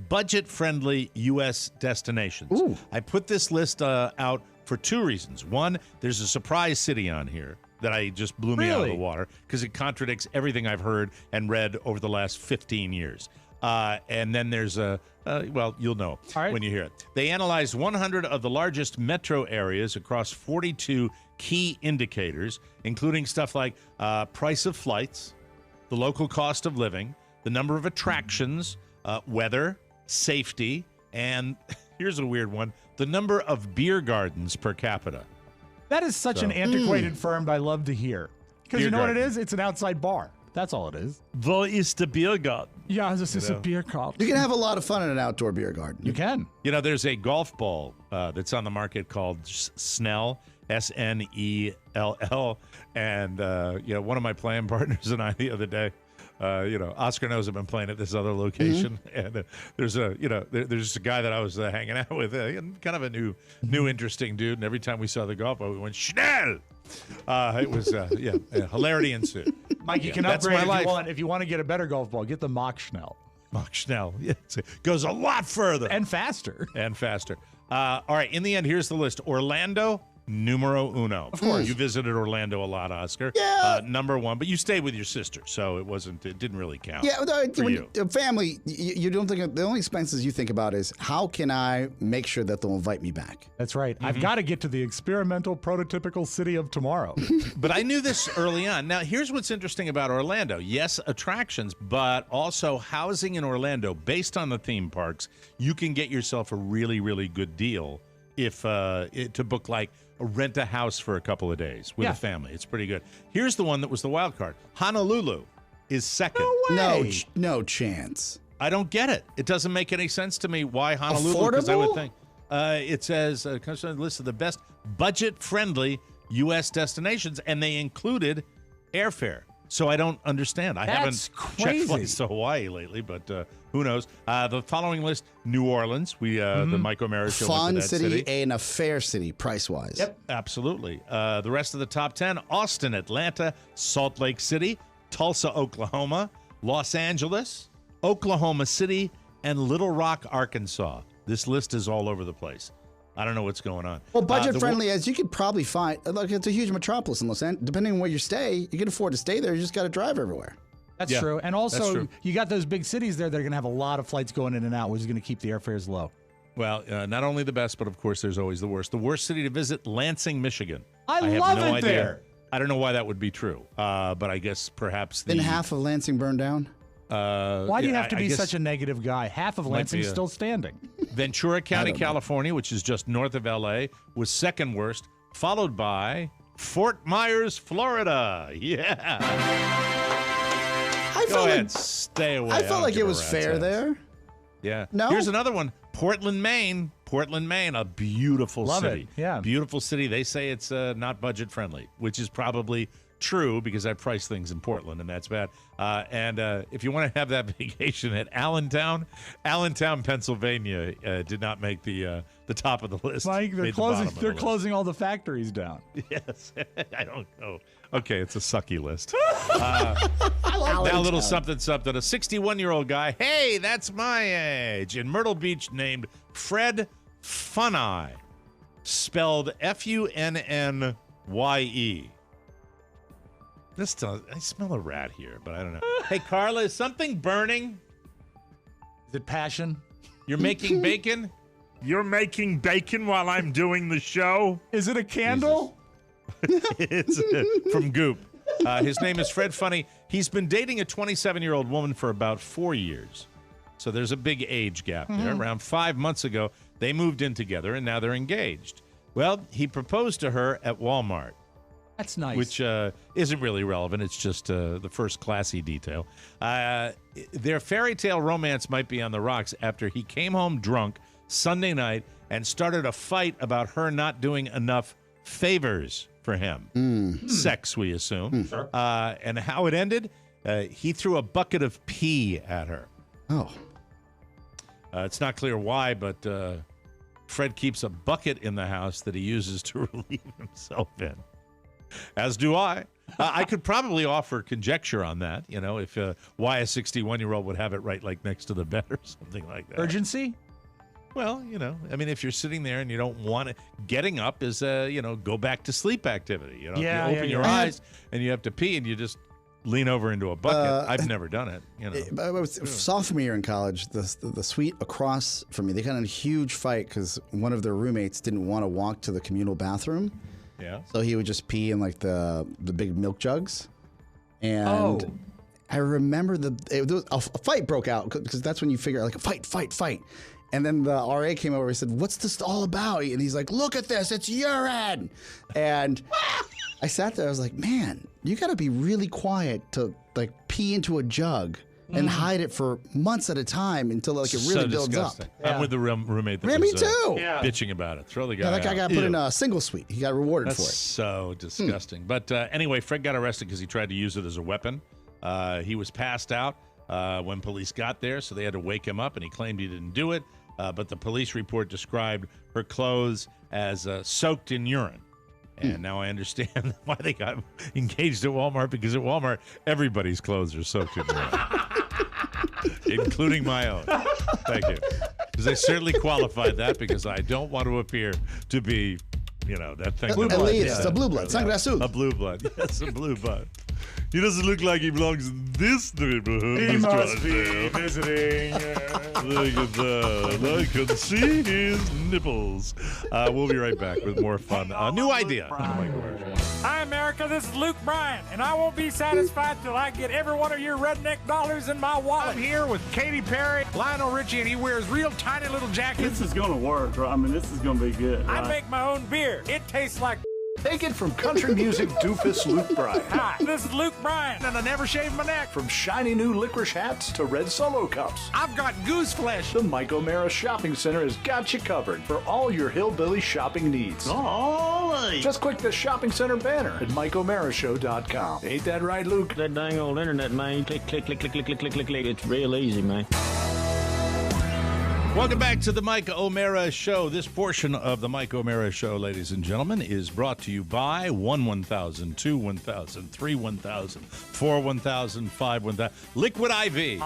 budget-friendly U.S. destinations. Ooh. I put this list out for two reasons. One, there's a surprise city on here that I just blew me out of the Really? water because it contradicts everything I've heard and read over the last 15 years. And then there's well, you'll know All right. when you hear it. They analyzed 100 of the largest metro areas across 42 key indicators, including stuff like price of flights, the local cost of living, the number of attractions, weather, safety, and here's a weird one, the number of beer gardens per capita. That is such an antiquated firm I love to hear. Because Beer you know what it garden. is? It's an outside bar. That's all it is. Wo ist der Biergarten? Yeah, this is a beer call. You can have a lot of fun in an outdoor beer garden. You can. You know, there's a golf ball that's on the market called Snell, Snell, and one of my playing partners and I the other day, Oscar knows I've been playing at this other location, and there's a guy that I was hanging out with, and kind of a new interesting dude. And every time we saw the golf ball, we went Schnell. It was hilarity ensued. Mike, you can That's upgrade my if life. you want. If you want to get a better golf ball, get the Mach Schnell. Mach Schnell, it goes a lot further And faster. and faster. All right, in the end, here's the list: Orlando, numero uno. Of course, you visited Orlando a lot, Oscar. Yeah. Number one, but you stayed with your sister, so it didn't really count. Yeah, for when you. family, you don't think the only expenses you think about is how can I make sure that they'll invite me back. That's right. Mm-hmm. I've got to get to the experimental prototypical city of tomorrow. But I knew this early on. Now, here's what's interesting about Orlando. Yes, attractions, but also housing in Orlando, based on the theme parks, you can get yourself a really, really good deal if to book like rent a house for a couple of days with Yeah. a family. It's pretty good. Here's the one that was the wild card. Honolulu is second. No chance. I don't get it. It doesn't make any sense to me why Honolulu, because I would Affordable? think it says comes on the list of the best budget-friendly U.S. destinations, and they included airfare. So I don't understand. I That's haven't crazy. checked flights to Hawaii lately, but who knows? The following list: New Orleans. The Mike O'Mara show went Fun to that city and a fair city, price-wise. Yep, absolutely. The rest of the top 10: Austin, Atlanta, Salt Lake City, Tulsa, Oklahoma, Los Angeles, Oklahoma City, and Little Rock, Arkansas. This list is all over the place. I don't know what's going on. Well, budget-friendly as you could probably find. Look, it's a huge metropolis in Los Angeles. Depending on where you stay, you can afford to stay there. You just got to drive everywhere. That's Yeah, true. And that's also, true. you got those big cities there that are going to have a lot of flights going in and out, which is going to keep the airfares low. Well, not only the best, but of course, there's always the worst. The worst city to visit: Lansing, Michigan. I have love no it idea. there. I don't know why that would be true, but I guess perhaps the Then half of Lansing burned down. Why do you yeah, have to I be guess such a negative guy? Half of Lansing's be a- still standing. Ventura County, don't know. California, which is just north of L.A., was second worst, followed by Fort Myers, Florida. Yeah. I Go felt ahead, like stay away. I don't felt like give it a was rat's fair ass. there. Yeah. No? Here's another one. Portland, Maine. Portland, Maine, a beautiful Love city. it. Yeah. Beautiful city. They say it's not budget friendly, which is probably true because I price things in Portland, and that's bad. And if you want to have that vacation at Allentown, Pennsylvania did not make the top of the list. Mike, they're Made the bottom of the they're list. closing all the factories down. Yes. I don't know. Okay, it's a sucky list. Now a little something. A 61-year-old guy, hey, that's my age, in Myrtle Beach named Fred Funny, spelled Funnye. I smell a rat here, but I don't know. Hey, Carla, is something burning? Is it passion? You're making bacon? You're making bacon while I'm doing the show? Is it a candle? It's from Goop. His name is Fred Funny. He's been dating a 27-year-old woman for about 4 years. So there's a big age gap there. Around 5 months ago, they moved in together, and now they're engaged. Well, he proposed to her at Walmart. That's nice. Which isn't really relevant. It's just the first classy detail. Their fairy tale romance might be on the rocks after he came home drunk Sunday night and started a fight about her not doing enough favors for him. Sex, we assume. Sure. And how it ended, he threw a bucket of pee at her. Oh. It's not clear why, but Fred keeps a bucket in the house that he uses to relieve himself in. As do I. I could probably offer conjecture on that, if why a 61-year-old would have it right like next to the bed or something like that. Urgency? Well, if you're sitting there and you don't want it, getting up is go back to sleep activity. You open your eyes and you have to pee and you just lean over into a bucket. I've never done it. Sophomore year in college, the suite across from me, they got in a huge fight because one of their roommates didn't want to walk to the communal bathroom. Yeah. So he would just pee in like the big milk jugs. And I remember a fight broke out because that's when you figure out like fight. And then the RA came over and said, "What's this all about?" And he's like, "Look at this, it's urine." And I sat there, I was like, man, you got to be really quiet to like pee into a jug and hide it for months at a time until like it really builds disgusting. up. I'm with the roommate that Yeah, was me too. bitching about it. Throw the guy That guy out. got put in a single suite. He got rewarded That's for it. so disgusting. But anyway, Fred got arrested because he tried to use it as a weapon. He was passed out when police got there, so they had to wake him up, and he claimed he didn't do it. But the police report described her clothes as soaked in urine. And now I understand why they got engaged at Walmart, because at Walmart, everybody's clothes are soaked in urine, including my own. Thank you. Because I certainly qualified that because I don't want to appear to be, that thing. Elitist, a blue blood, sangre azul. A blue blood. Yes, a blue blood. He doesn't look like he belongs in this neighborhood. He must be visiting. Look at that. I can see his nipples. We'll be right back with more fun. A new idea. Hi, America. This is Luke Bryan, and I won't be satisfied till I get every one of your redneck dollars in my wallet. I'm here with Katy Perry, Lionel Richie, and he wears real tiny little jackets. This is going to work, right? I mean, this is going to be good. I right? make my own beer. It tastes like. Take it from country music doofus Luke Bryan. Hi, this is Luke Bryan, And I never shave my neck. From shiny new licorice hats to red Solo cups, I've got goose flesh. the Mike O'Mara Shopping Center has got you covered for all your hillbilly shopping needs. Just click the Shopping Center banner at MikeO'MaraShow.com. Ain't that right, Luke? That dang old internet, man. You click. It's real easy, man. Welcome back to the Mike O'Mara Show. This portion of the Mike O'Mara Show, ladies and gentlemen, is brought to you by 1-1000, 2-1000, 3-1000, 4-1000, 5-1000. Liquid IV.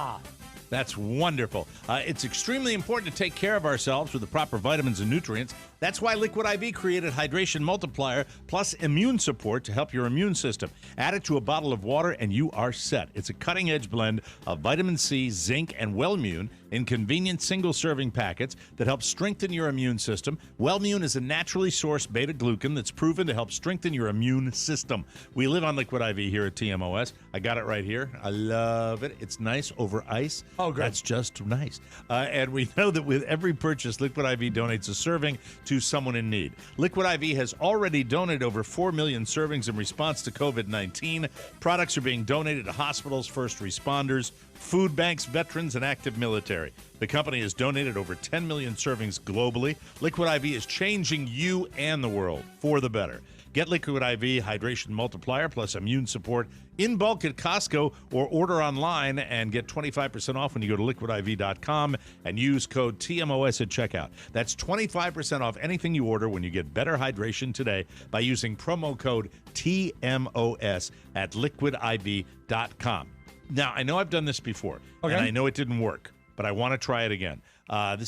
That's wonderful. It's extremely important to take care of ourselves with the proper vitamins and nutrients. That's why Liquid IV created Hydration Multiplier plus immune support to help your immune system. Add it to a bottle of water and you are set. It's a cutting-edge blend of vitamin C, zinc, and Wellmune in convenient single-serving packets that help strengthen your immune system. Wellmune is a naturally sourced beta-glucan that's proven to help strengthen your immune system. We live on Liquid IV here at TMOS. I got it right here. I love it. It's nice over ice. Oh, good. That's just nice. And we know that with every purchase, Liquid IV donates a serving to someone in need. Liquid IV has already donated over 4 million servings in response to COVID-19. Products are being donated to hospitals, first responders, food banks, veterans, and active military. The company has donated over 10 million servings globally. Liquid IV is changing you and the world for the better. Get Liquid IV Hydration Multiplier plus immune support in bulk at Costco or order online and get 25% off when you go to liquidiv.com and use code TMOS at checkout. That's 25% off anything you order when you get better hydration today by using promo code TMOS at liquidiv.com. Now, I know I've done this before, and I know it didn't work, but I want to try it again. I'm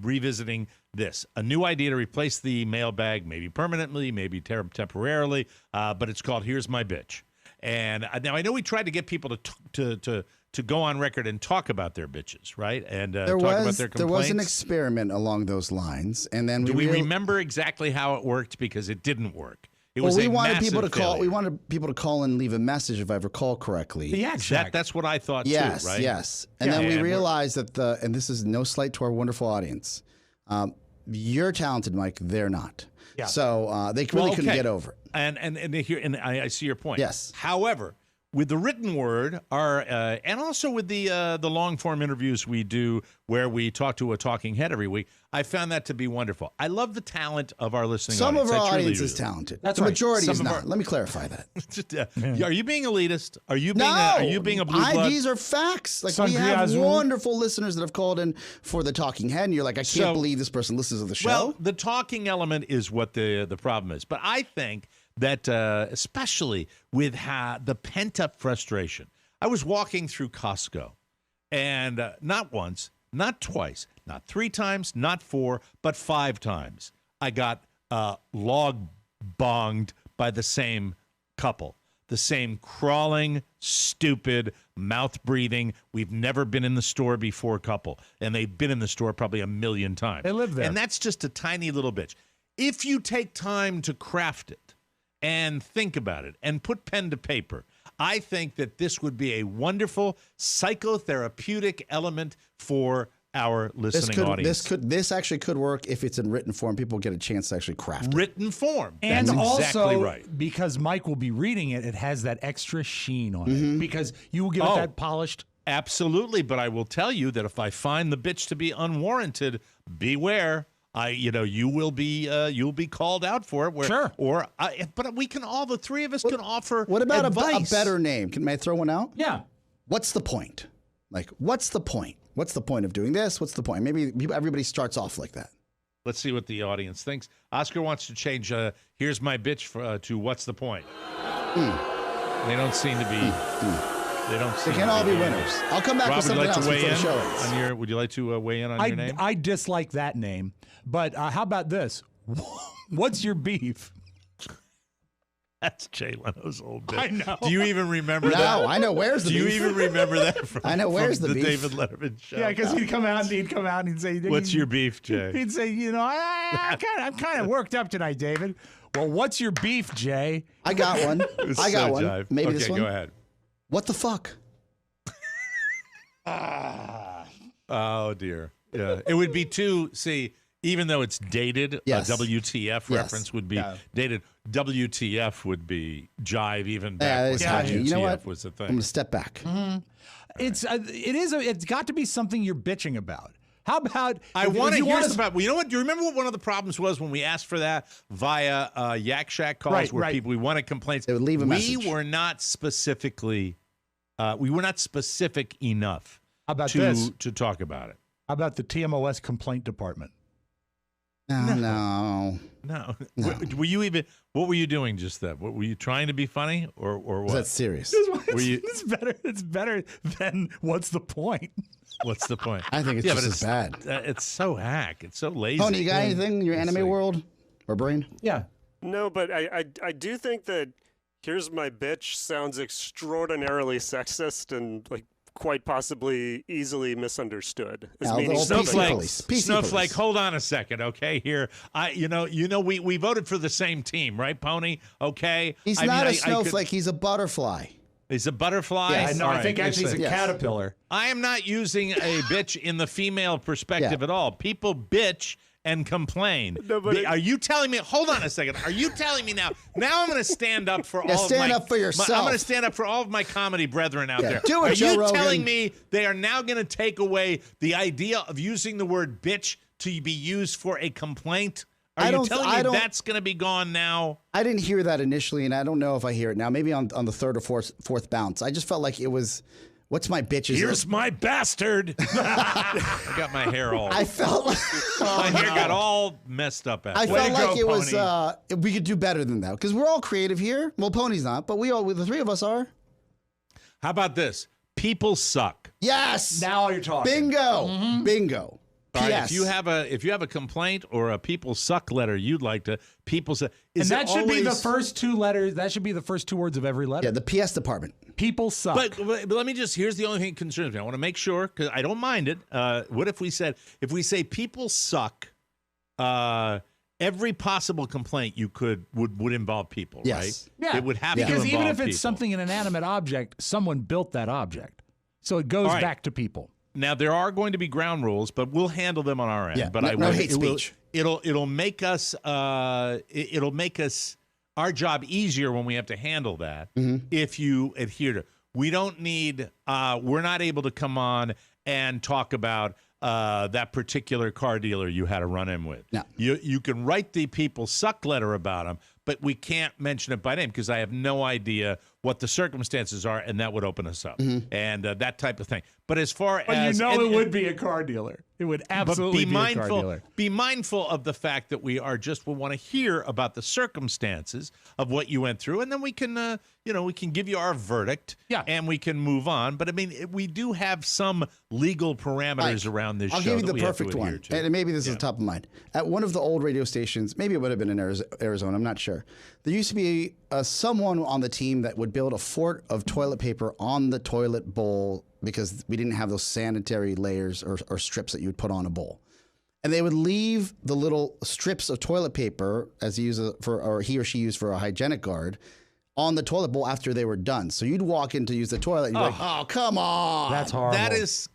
revisiting this. A new idea to replace the mailbag, maybe permanently, maybe temporarily, but it's called Here's My Bitch. And now I know we tried to get people to go on record and talk about their bitches, right? And talk about their complaints. There was an experiment along those lines, and then we remember exactly how it worked? Because it didn't work. We wanted people to call. We wanted people to call and leave a message, if I recall correctly. Yeah, that's what I thought too, right? Yes. And then we realized that and this is no slight to our wonderful audience. You're talented, Mike. They're not. Yeah. So they really couldn't get over it. And I see your point. Yes. However, with the written word, and also with the long form interviews we do, where we talk to a talking head every week, I found that to be wonderful. I love the talent of our listening Some audience. of our audience is talented. That's the majority is not. Let me clarify that. Are you being elitist? Are you being a blue blood? These are facts. Like we have wonderful listeners that have called in for the talking head, and you're like, I can't believe this person listens to the show. Well, the talking element is what the problem is, but I think that especially with the pent-up frustration. I was walking through Costco, and not once, not twice, not 3 times, not 4, but 5 times, I got log-bonged by the same couple, the same crawling, stupid, mouth-breathing, we've never been in the store before couple, and they've been in the store probably 1 million times. They live there. And that's just a tiny little bitch. If you take time to craft it, and think about it and put pen to paper, I think that this would be a wonderful psychotherapeutic element for our listening audience. This actually could work if it's in written form. People get a chance to actually craft it. Written form. And That's also, exactly right. Because Mike will be reading it, it has that extra sheen on it. Because you will give it that polished. Absolutely, but I will tell you that if I find the bitch to be unwarranted, beware. You will be you'll be called out for it. Sure. But we can all, the three of us can offer. What about advice. a better name? May I throw one out? Yeah. What's the point? Like, what's the point? What's the point of doing this? What's the point? Maybe everybody starts off like that. Let's see what the audience thinks. Oscar wants to change Here's My Bitch to What's the Point? They don't seem to be. They can't all be winners. I'll come back Rob, with something else before the show ends. Would you like to weigh in on your name? I dislike that name. But how about this? What's your beef? That's Jay Leno's old bit. I know. Do you even remember that? No, I know where's the beef. Do you even remember that from, I know where's from the beef. David Letterman show? Yeah, because he'd come out and he'd say, "What's your beef, Jay?" He'd say, I'm kind of worked up tonight, David. Well, what's your beef, Jay? I got one. I got one. Jive. Maybe this one. Go ahead. What the fuck? Oh dear. Yeah, it would be even though it's dated, yes. a WTF reference would be dated. WTF would be jive even back when WTF you know what? was the thing. I'm going to step back. Mm-hmm. It's got to be something you're bitching about. How about I want to hear about? Well, you know what? Do you remember what one of the problems was when we asked for that via Yak Shack calls, where people we wanted complaints? They would leave a message. We were not specific enough to talk about it. How about the TMOS complaint department? No. Were you even? What were you doing just then? Were you trying to be funny or what? Was that serious? It's better than what's the point? What's the point? I think it's just as bad. It's so hack. It's so lazy. Tony, you got anything in your anime world or brain? Yeah. No, but I do think that Here's My Bitch sounds extraordinarily sexist and quite possibly easily misunderstood. Snowflake, hold on a second, okay? Here, we voted for the same team, right, Pony? Okay. He's not a snowflake. He's a butterfly. He's a butterfly. Yeah, no, I think actually he's a caterpillar. I am not using a bitch in the female perspective at all. People bitch and complain. Are you telling me? Hold on a second. Are you telling me now? Now I'm going to stand up for all. Stand up for yourself. I'm going to stand up for all of my comedy brethren out there. Do it, Are Joe you Rogan. telling me they are now going to take away the idea of using the word bitch to be used for a complaint? Are you telling me that's going to be gone now? I didn't hear that initially, and I don't know if I hear it now. Maybe on the third or fourth bounce. I just felt like it was. What's my bitches? Here's my bastard. I got my hair all. I felt like my hair got all messed up. I felt like it was. We could do better than that because we're all creative here. Well, Pony's not, but the three of us are. How about this? People suck. Yes. Now you're talking. Bingo. Bingo. All right, if you have a complaint or a people suck letter you'd like to people suck, and that should be the first two letters. That should be the first two words of every letter. Yeah, the PS department. People suck. But let me just. Here's the only thing that concerns me. I want to make sure because I don't mind it. What if we say people suck? Every possible complaint you would involve people, right? Yeah, it would have to because even if it's people. something an inanimate object, someone built that object, so it goes back to people. Now there are going to be ground rules, but we'll handle them on our end. Yeah, but no hate speech. It'll make us our job easier when we have to handle that if you adhere to. We don't need. We're not able to come on and talk about that particular car dealer you had a run-in with. No. You can write the people suck letter about them, but we can't mention it by name because I have no idea what the circumstances are, and that would open us up and that type of thing. But as far as it would be a car dealer, it would absolutely be a car dealer. Be mindful of the fact that we want to hear about the circumstances of what you went through, and then we can we can give you our verdict, and we can move on. But I mean, we do have some legal parameters around this show. I'll give you the perfect one, and maybe this is top of mind. At one of the old radio stations, maybe it would have been in Arizona. I'm not sure. There used to be someone on the team that would build a fort of toilet paper on the toilet bowl because we didn't have those sanitary layers or strips that you would put on a bowl. And they would leave the little strips of toilet paper as he or she used for a hygienic guard on the toilet bowl after they were done. So you'd walk in to use the toilet and you're like, oh, come on. That's horrible. That is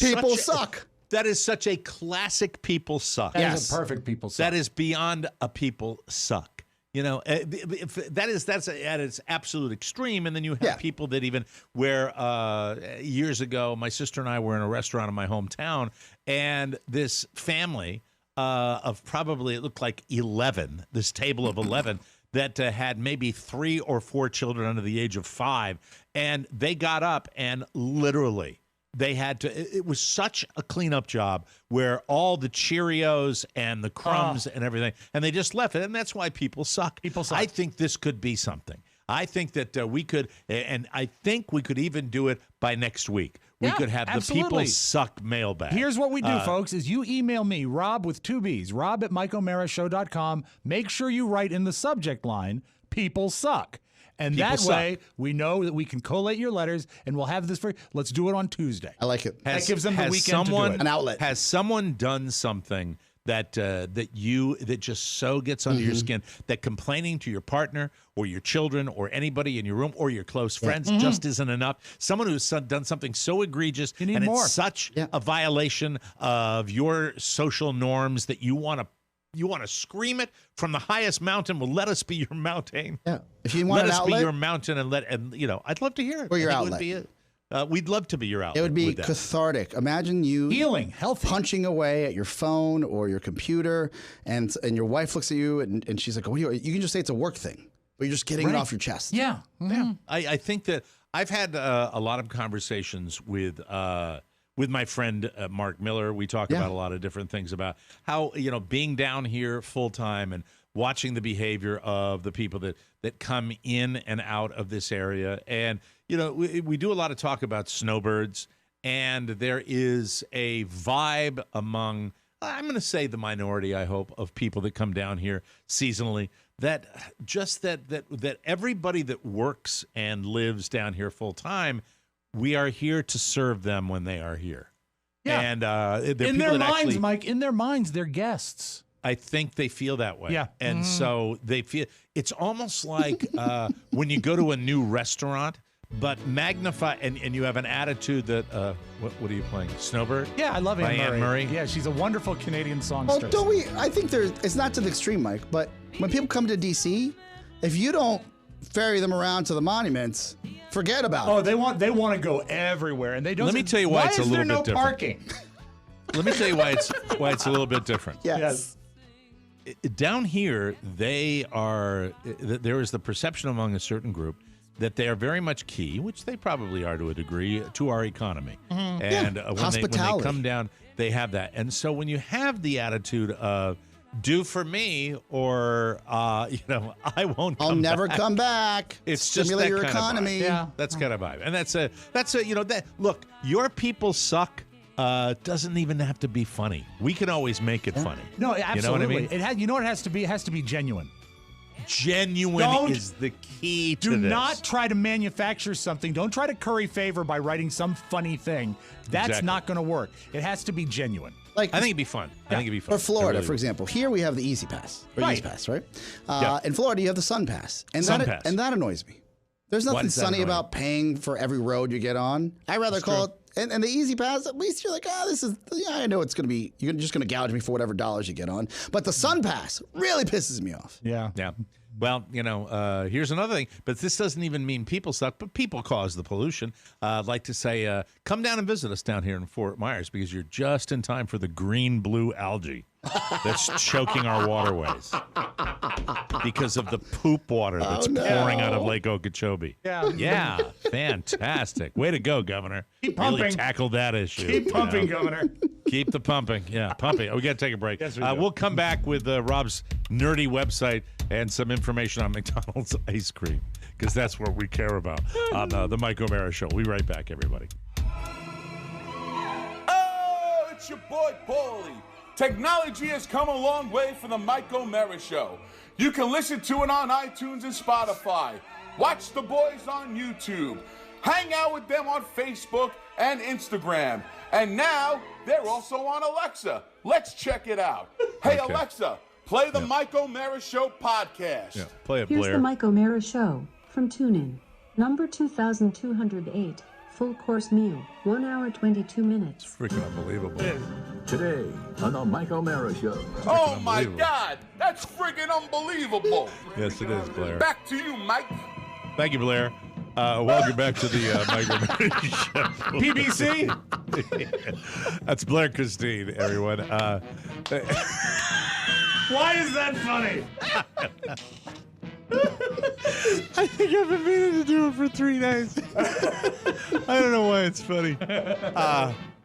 people suck. That is such a classic people suck. That is a perfect people suck. That is beyond a people suck. That's at its absolute extreme, and then you have people that even where years ago, my sister and I were in a restaurant in my hometown, and this family of probably it looked like 11, this table of 11 that had maybe 3 or 4 children under the age of 5, and they got up and literally. They had to. It was such a cleanup job where all the Cheerios and the crumbs and everything, and they just left it, and that's why people suck. People suck. I think this could be something. I think that we could, and I think we could even do it by next week. We could have the people suck mailbag. Here's what we do, folks: is you email me, Rob with 2 B's, Rob@MikeO'MaraShow.com. Make sure you write in the subject line, "People suck." And that way, we know that we can collate your letters, and we'll have this for. Let's do it on Tuesday. I like it. That gives them the weekend to do it. An outlet. Has someone done something that just so gets under your skin that complaining to your partner or your children or anybody in your room or your close friends just isn't enough? Someone who's done something so egregious and it's such a violation of your social norms that you want to scream it from the highest mountain. Well, let us be your mountain. Yeah. If you want let an us outlet, be your mountain, I'd love to hear it. Or your outlet. We'd love to be your outlet. It would be cathartic. Imagine you healing, healthy, punching away at your phone or your computer, and your wife looks at you and she's like, "What are you?" You can just say it's a work thing, but you're just getting it off your chest. Yeah. Yeah. I think that I've had a lot of conversations with my friend Mark Miller. We talk about a lot of different things about how, being down here full time and watching the behavior of the people that come in and out of this area. And, we do a lot of talk about snowbirds, and there is a vibe among, I'm going to say the minority, I hope, of people that come down here seasonally that everybody that works and lives down here full time, we are here to serve them when they are here. Yeah. And in their minds, Mike, in their minds, they're guests. I think they feel that way. Yeah. And so they feel it's almost like when you go to a new restaurant, but magnify, and you have an attitude that, what are you playing? Snowbird? Yeah, I love By Anne Anne Murray. Murray? Yeah, she's a wonderful Canadian Well, songstress. don't we? I think it's not to the extreme, Mike, but when people come to D.C., if you don't ferry them around to the monuments, forget about it. They want to go everywhere, and they don't. Let me tell you why it's a little bit different. Parking? Let me tell you why it's a little bit different. Yes. Down here, there is the perception among a certain group that they are very much key, which they probably are to a degree, to our economy. Mm-hmm. And when they come down, they have that. And so when you have the attitude of do for me or, I won't come I'll never back. come back. It's just Stimulate that your kind economy. Of vibe. Yeah, that's kind of vibe. And look, your people suck. Doesn't even have to be funny. We can always make it funny. No, absolutely. You know what I mean? It has. You know what it has to be? It has to be genuine. Genuine is the key to this. this. Do not try to manufacture something. Don't try to curry favor by writing some funny thing. That's not going to work. It has to be genuine. I think it'd be fun. I think it'd be fun. For Florida, for example, here we have the Easy Pass. Or Easy Pass, right? In Florida, you have the Sun Pass. And that annoys me. There's nothing sunny about paying for every road you get on. I'd rather call it. And the Easy Pass, at least you're like, I know it's going to be, you're just going to gouge me for whatever dollars you get on. But the Sun Pass really pisses me off. Yeah. Well, here's another thing, but this doesn't even mean people suck, but people cause the pollution. I'd like to say, come down and visit us down here in Fort Myers because you're just in time for the green-blue algae that's choking our waterways because of the poop water that's pouring out of Lake Okeechobee. Yeah, fantastic. Way to go, Governor. Keep pumping. Really tackled that issue. Keep pumping, Governor. Keep the pumping. Yeah, pumping. We got to take a break. Yes, we do. We'll come back with Rob's nerdy website and some information on McDonald's ice cream because that's what we care about on the Mike O'Mara Show. We'll be right back, everybody. Oh, it's your boy, Paulie. Technology has come a long way for the Mike O'Mara Show. You can listen to it on iTunes and Spotify. Watch the boys on YouTube. Hang out with them on Facebook and Instagram. And now they're also on Alexa. Let's check it out. Hey, okay. Alexa, play the Mike O'Mara Show podcast. Yeah, play it, Here's Blair. the Mike O'Mara Show from TuneIn. Number 2208. Full course meal. 1 hour, 22 minutes. It's freaking unbelievable. Today on the Mike O'Mara Show. Oh, my God. That's freaking unbelievable. Yes, it is, Blair. Back to you, Mike. Thank you, Blair. Welcome back to the Mike O'Mara Show. PBC? That's Blair Christine, everyone. Why is that funny? I think I've been meaning to do it for 3 days. I don't know why it's funny.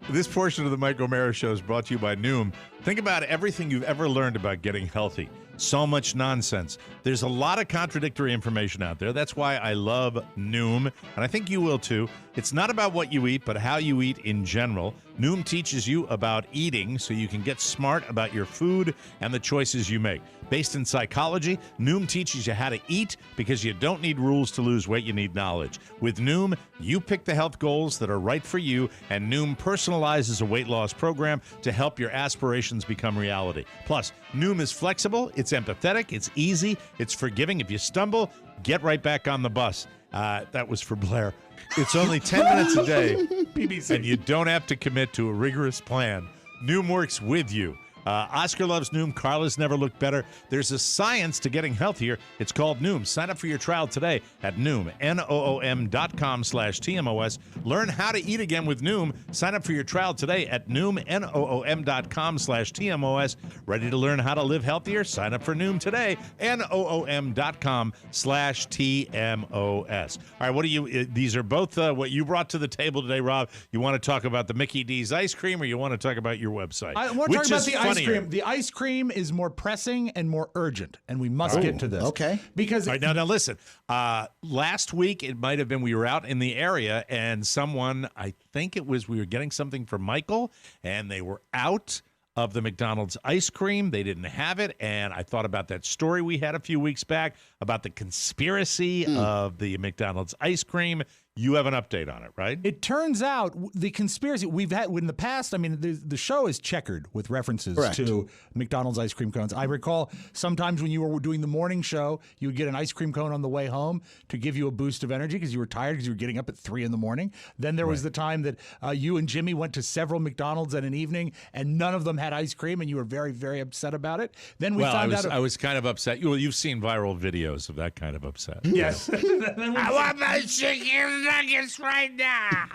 This portion of the Mike O'Mara Show is brought to you by Noom. Think about everything you've ever learned about getting healthy. So much nonsense. There's a lot of contradictory information out there. That's why I love Noom, and I think you will too. It's not about what you eat, but how you eat in general. Noom teaches you about eating so you can get smart about your food and the choices you make. Based in psychology, Noom teaches you how to eat because you don't need rules to lose weight, you need knowledge. With Noom, you pick the health goals that are right for you, and Noom personalizes a weight loss program to help your aspirations become reality. Plus, Noom is flexible, it's empathetic, it's easy, it's forgiving. If you stumble, get right back on the bus. That was for Blair. It's only 10 minutes a day, BBC. And you don't have to commit to a rigorous plan. Noom works with you. Oscar loves Noom. Carla's never looked better. There's a science to getting healthier. It's called Noom. Sign up for your trial today at Noom, Noom.com/TMOS. Learn how to eat again with Noom. Sign up for your trial today at Noom, Noom.com/TMOS. Ready to learn how to live healthier? Sign up for Noom today, Noom.com/TMOS. All right, what do you, these are both what you brought to the table today, Rob. You want to talk about the Mickey D's ice cream or you want to talk about your website? I want to talk about the ice cream. The ice cream is more pressing and more urgent, and we must get to this. Okay. Because all right, now listen. Last week, it might have been we were out in the area, and someone, I think it was, we were getting something for Michael, and they were out of the McDonald's ice cream. They didn't have it, and I thought about that story we had a few weeks back about the conspiracy of the McDonald's ice cream. You have an update on it, right? It turns out the conspiracy we've had in the past, I mean, the show is checkered with references to McDonald's ice cream cones. I recall sometimes when you were doing the morning show, you would get an ice cream cone on the way home to give you a boost of energy because you were tired because you were getting up at 3 a.m. Then there was the time that you and Jimmy went to several McDonald's in an evening and none of them had ice cream and you were very, very upset about it. Then we found out. I was kind of upset. Well, you've seen viral videos of that kind of upset. Yes. I want my chicken nuggets right now.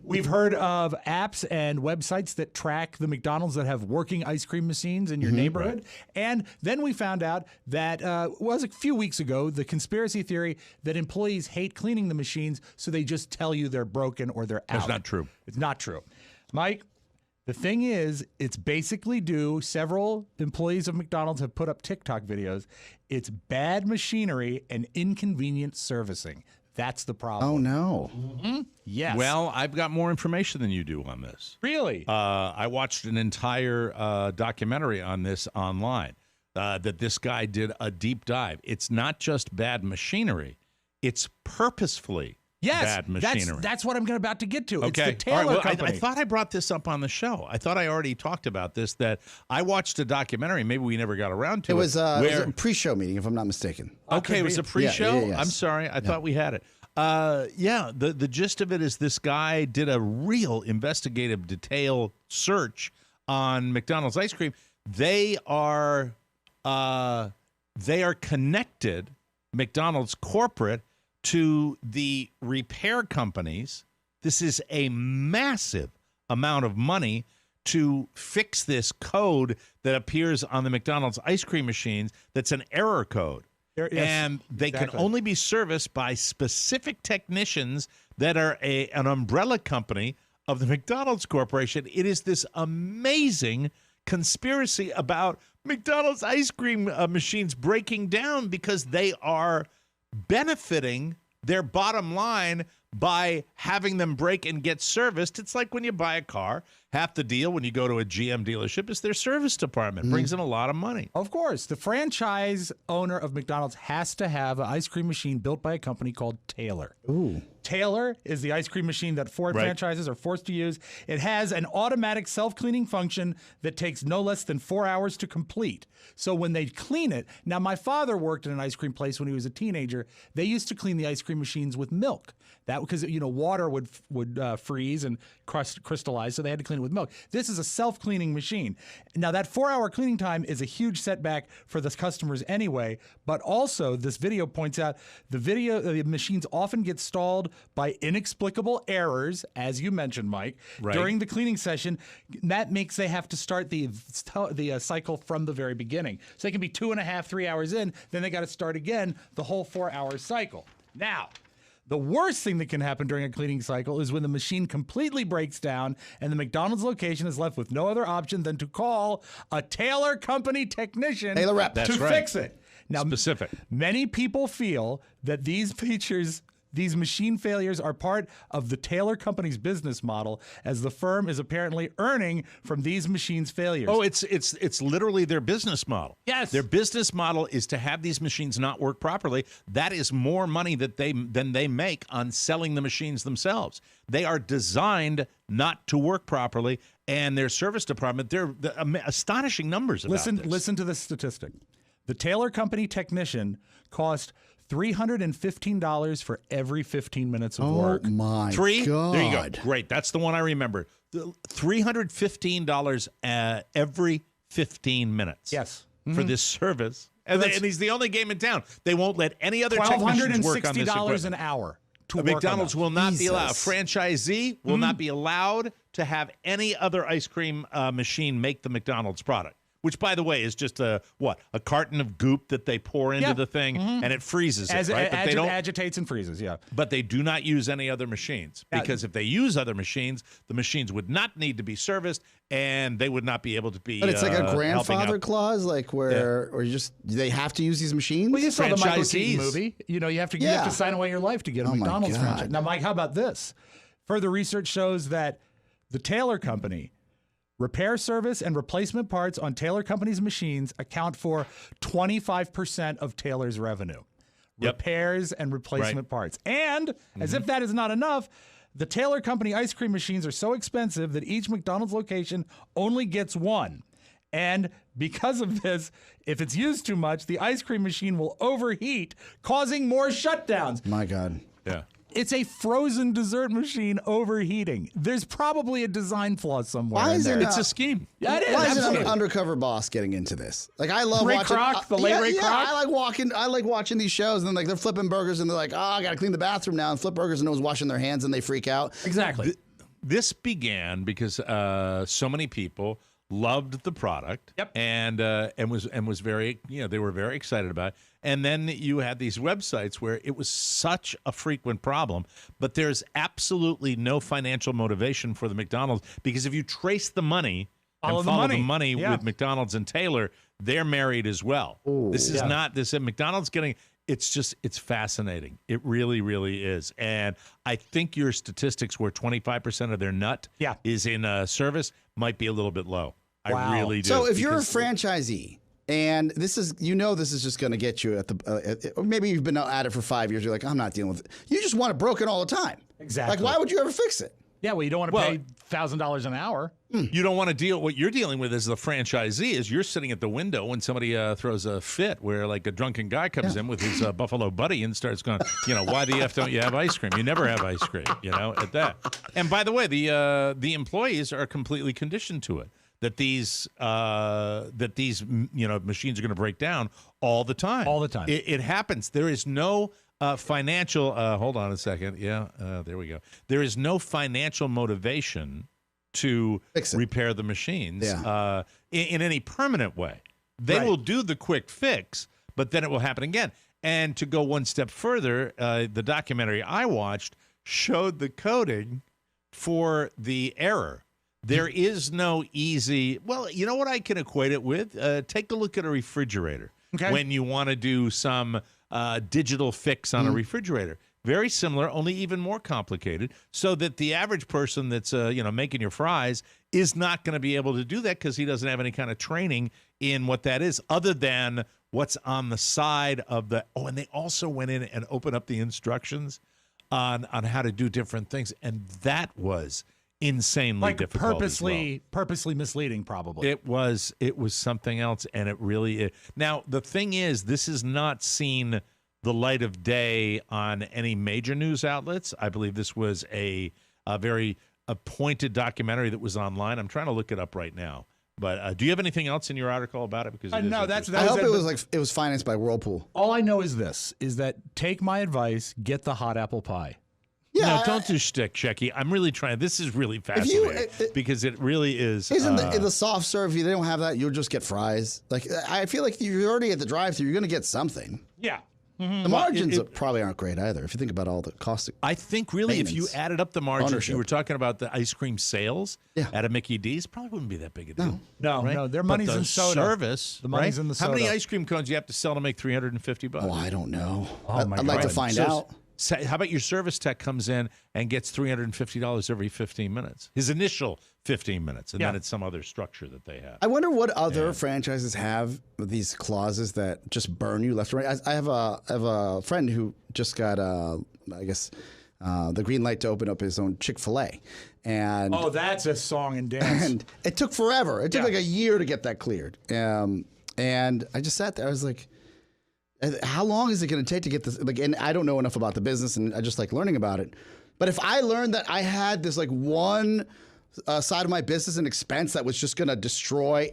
We've heard of apps and websites that track the McDonald's that have working ice cream machines in your neighborhood. Right. And then we found out that was a few weeks ago, the conspiracy theory that employees hate cleaning the machines, so they just tell you they're broken or they're out. That's not true. It's not true. Mike, the thing is, it's basically due. Several employees of McDonald's have put up TikTok videos. It's bad machinery and inconvenient servicing. That's the problem. Oh, no. Mm-hmm. Yes. Well, I've got more information than you do on this. Really? I watched an entire documentary on this online that this guy did a deep dive. It's not just bad machinery. It's purposefully bad machinery. That's what I'm about to get to. Okay. It's the Taylor Company. I thought I brought this up on the show. I thought I already talked about this, that I watched a documentary. Maybe we never got around to it. It was a pre-show meeting, if I'm not mistaken. Okay, it was a pre-show? Yeah, yes. I'm sorry. I thought we had it. The gist of it is this guy did a real investigative detail search on McDonald's ice cream. They are connected, McDonald's corporate, to the repair companies. This is a massive amount of money to fix this code that appears on the McDonald's ice cream machines that's an error code. And they can only be serviced by specific technicians that are an umbrella company of the McDonald's Corporation. It is this amazing conspiracy about McDonald's ice cream machines breaking down because they are benefiting their bottom line by having them break and get serviced. It's like when you buy a car, half the deal when you go to a GM dealership is their service department. Brings in a lot of money. Of course. The franchise owner of McDonald's has to have an ice cream machine built by a company called Taylor. Ooh. Taylor is the ice cream machine that Ford franchises are forced to use. It has an automatic self-cleaning function that takes no less than 4 hours to complete. So when they clean it, now my father worked in an ice cream place when he was a teenager. They used to clean the ice cream machines with milk. That because water would freeze and crystallize, so they had to clean it with milk. This is a self-cleaning machine. Now that 4-hour cleaning time is a huge setback for the customers anyway. But also, this video points out the machines often get stalled by inexplicable errors, as you mentioned, Mike, during the cleaning session. That makes they have to start the cycle from the very beginning. So they can be 2.5, 3 hours in, then they got to start again the whole 4-hour cycle. Now, the worst thing that can happen during a cleaning cycle is when the machine completely breaks down and the McDonald's location is left with no other option than to call a Taylor Company technician to fix it. Now, specific. Many people feel that these machine failures are part of the Taylor Company's business model, as the firm is apparently earning from these machines' failures. Oh, it's literally their business model. Yes. Their business model is to have these machines not work properly. That is more money than they make on selling the machines themselves. They are designed not to work properly, and their service department, they're astonishing numbers about this. Listen to this statistic. The Taylor Company technician cost $315 for every 15 minutes of work. Oh, my God. There you go. Great. That's the one I remember. $315 every 15 minutes. Yes. For this service. And he's the only game in town. They won't let any other technicians work on this equipment. $160 an hour to work McDonald's on will not be allowed. A franchisee will not be allowed to have any other ice cream machine make the McDonald's product. Which, by the way, is just a carton of goop that they pour into the thing, and it freezes it, right? But they don't agitates and freezes, But they do not use any other machines, because if they use other machines, the machines would not need to be serviced, and they would not be able to be. But it's like a grandfather clause, like where they have to use these machines. Well, you saw the Michael Keaton movie. You have to sign away your life to get a McDonald's franchise. Now, Mike, how about this? Further research shows that the Taylor Company. Repair service and replacement parts on Taylor Company's machines account for 25% of Taylor's revenue. repairs and replacement parts. And as if that is not enough, the Taylor Company ice cream machines are so expensive that each McDonald's location only gets one. And because of this, if it's used too much, the ice cream machine will overheat, causing more shutdowns. My God. Yeah. It's a frozen dessert machine overheating. There's probably a design flaw somewhere. Why is in there. It's a scheme. Yeah, it is. Why is an Absolutely. undercover boss getting into this? Like, I love Ray watching Kroc, the late Ray Kroc? I like watching these shows, and then like they're flipping burgers, and they're like, "Oh, I gotta clean the bathroom now," and flip burgers, and no one's washing their hands, and they freak out. Exactly. This began because so many people loved the product, and was very, they were very excited about it. And then you had these websites where it was such a frequent problem, but there's absolutely no financial motivation for the McDonald's, because if you trace the money and follow the money with McDonald's and Taylor, they're married as well. Ooh, this is not this McDonald's getting. It's fascinating. It really, really is. And I think your statistics where 25% of their nut is in service might be a little bit low. I really do. So if you're a franchisee, and this is just going to get you at the, or maybe you've been at it for 5 years, you're like, I'm not dealing with it. You just want it broken all the time. Exactly. Like, why would you ever fix it? Yeah, well, you don't want to pay $1,000 an hour. You don't want to deal. What you're dealing with as the franchisee is you're sitting at the window when somebody throws a fit, where like a drunken guy comes in with his Buffalo Buddy and starts going, why the F don't you have ice cream? You never have ice cream, at that. And by the way, the employees are completely conditioned to it. That these machines are going to break down all the time. All the time. It happens. There is no financial. Hold on a second. Yeah, there we go. There is no financial motivation to repair the machines in any permanent way. They will do the quick fix, but then it will happen again. And to go one step further, the documentary I watched showed the coding for the error. There is no easy, well, you know what I can equate it with? Take a look at a refrigerator. Okay. When you want to do some digital fix on a refrigerator. Very similar, only even more complicated, so that the average person that's making your fries is not going to be able to do that because he doesn't have any kind of training in what that is, other than what's on the side of the, and they also went in and opened up the instructions on how to do different things, and that was insanely difficult. Purposely misleading, probably. It was something else, and it really is. Now, the thing is, this is not seen the light of day on any major news outlets. I believe this was a very pointed documentary that was online. I'm trying to look it up right now. But do you have anything else in your article about it? Because no, I hope it was financed by Whirlpool. All I know is this: is that take my advice, get the hot apple pie. Yeah, no, don't do shtick, Shecky. I'm really trying. This is really fascinating because it really is. Isn't the soft serve? If they don't have that, you'll just get fries. Like, I feel like you're already at the drive-thru. You're going to get something. Yeah. The margins probably aren't great either. If you think about all the cost. I think really, if you added up the margins, you were talking about the ice cream sales at a Mickey D's, probably wouldn't be that big a deal. No, their money's in soda. Service, the money's in the soda. How many ice cream cones do you have to sell to make $350? Oh, I don't know. Oh, I'd like to find out. How about your service tech comes in and gets $350 every 15 minutes? His initial 15 minutes, and then it's some other structure that they have. I wonder what other franchises have these clauses that just burn you left and right. I have a friend who just got the green light to open up his own Chick-fil-A. And that's a song and dance. And it took forever. It took like a year to get that cleared. And I just sat there. I was like, how long is it going to take to get this? Like, and I don't know enough about the business, and I just like learning about it. But if I learned that I had this like one side of my business and expense that was just going to destroy,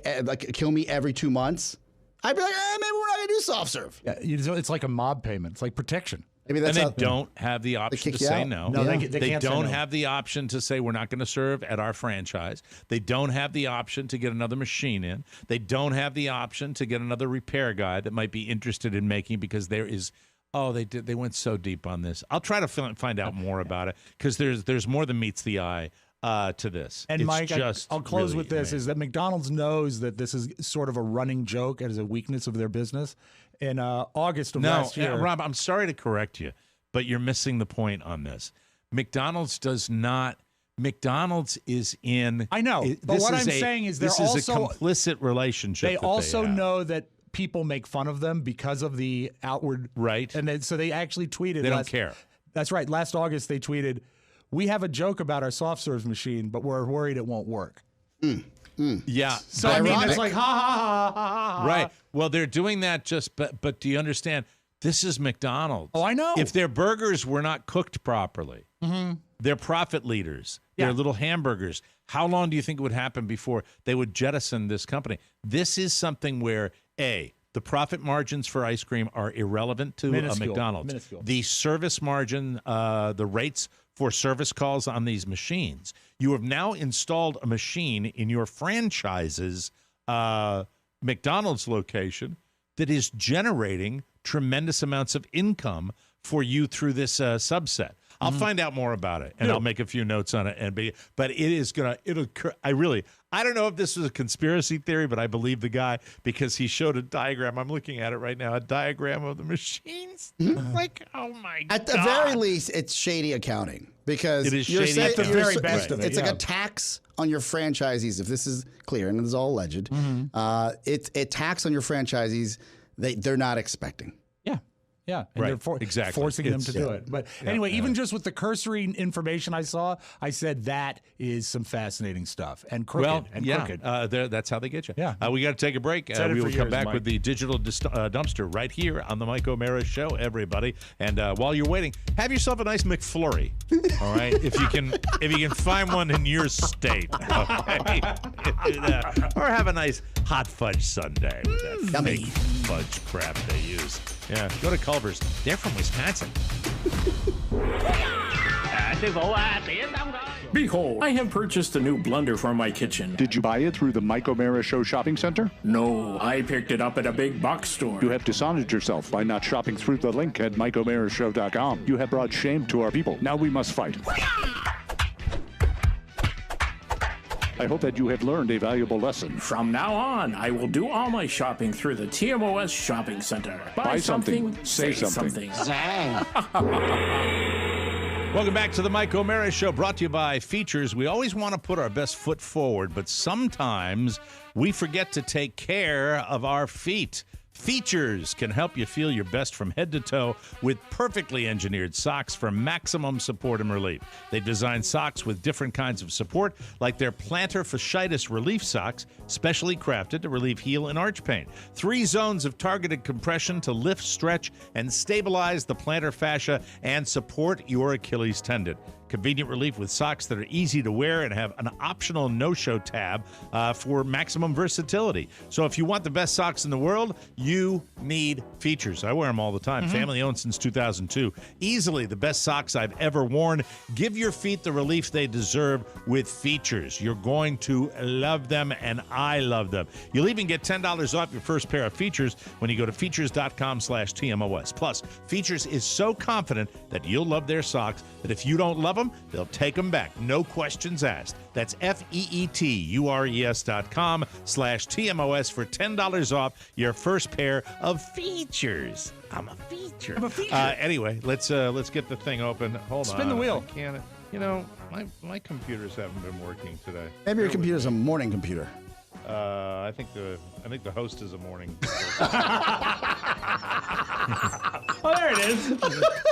kill me every 2 months, I'd be like, maybe we're not going to do soft serve. Yeah, it's like a mob payment. It's like protection. Maybe that's and they don't have the option to say no. No, they can't don't say no. have the option to say we're not going to serve at our franchise. They don't have the option to get another machine in. They don't have the option to get another repair guy that might be interested in making, because there is they went so deep on this. I'll try to find out more about it, because there's more than meets the eye to this. And it's Mike, I'll close really with this: is that McDonald's knows that this is sort of a running joke as a weakness of their business. In August of last year, Rob, I'm sorry to correct you, but you're missing the point on this. McDonald's does not. McDonald's is in. I know, but what I'm saying is this is a complicit relationship. They also know that people make fun of them because of the outward. Right. And then, so they actually tweeted. They don't care. That's right. Last August, they tweeted, "We have a joke about our soft serve machine, but we're worried it won't work." Yeah. So, I mean, it's like, ha, ha, ha, ha, ha. Right. Well, they're doing that but do you understand? This is McDonald's. Oh, I know. If their burgers were not cooked properly, they're profit leaders. They're little hamburgers. How long do you think it would happen before they would jettison this company? This is something where, A, the profit margins for ice cream are irrelevant to a McDonald's. Minuscule. The service margin, the rates for service calls on these machines. You have now installed a machine in your franchise's McDonald's location that is generating tremendous amounts of income for you through this subset. I'll find out more about it, and I'll make a few notes on it. But it is gonna. I don't know if this was a conspiracy theory, but I believe the guy because he showed a diagram. I'm looking at it right now. A diagram of the machines. Like, oh my god! At the very least, it's shady accounting because it is you're shady. saying, At the very best of it. It's like a tax on your franchisees. If this is clear, and it's all alleged, it's a tax on your franchisees. They're not expecting. Yeah, and they're forcing them to do it. But anyway, even just with the cursory information I saw, I said that is some fascinating stuff and crooked. Crooked. That's how they get you. Yeah. We got to take a break. We will come back with the digital dumpster right here on the Mike O'Mara Show, everybody. And while you're waiting, have yourself a nice McFlurry. All right, if you can find one in your state, okay? Or have a nice hot fudge sundae with that fake fudge crap they use. Yeah, go to Culver's. They're from Wisconsin. Behold, I have purchased a new blender for my kitchen. Did you buy it through the Mike O'Mara Show shopping center? No, I picked it up at a big box store. You have dishonored yourself by not shopping through the link at MikeO'MaraShow.com. You have brought shame to our people. Now we must fight. I hope that you have learned a valuable lesson. From now on, I will do all my shopping through the TMOS shopping center. Buy something, say something. Welcome back to the Mike O'Mara Show, brought to you by Features. We always want to put our best foot forward, but sometimes we forget to take care of our feet. Features can help you feel your best from head to toe with perfectly engineered socks for maximum support and relief. They've designed socks with different kinds of support, like their plantar fasciitis relief socks, specially crafted to relieve heel and arch pain. 3 zones of targeted compression to lift, stretch, and stabilize the plantar fascia and support your Achilles tendon. Convenient relief with socks that are easy to wear and have an optional no-show tab for maximum versatility. So if you want the best socks in the world, you need Features. I wear them all the time. Family-owned since 2002. Easily the best socks I've ever worn. Give your feet the relief they deserve with Features. You're going to love them, and I love them. You'll even get $10 off your first pair of Features when you go to features.com/TMOS. Plus, Features is so confident that you'll love their socks that if you don't love them, they'll take them back. No questions asked. That's FEETURES.com/TMOS for $10 off your first pair of Features. I'm a feature. Anyway, let's get the thing open. Hold on. Spin the wheel. I can't. My computers haven't been working today. Maybe your computer's a morning computer. I think the host is a morning. Oh, there it is.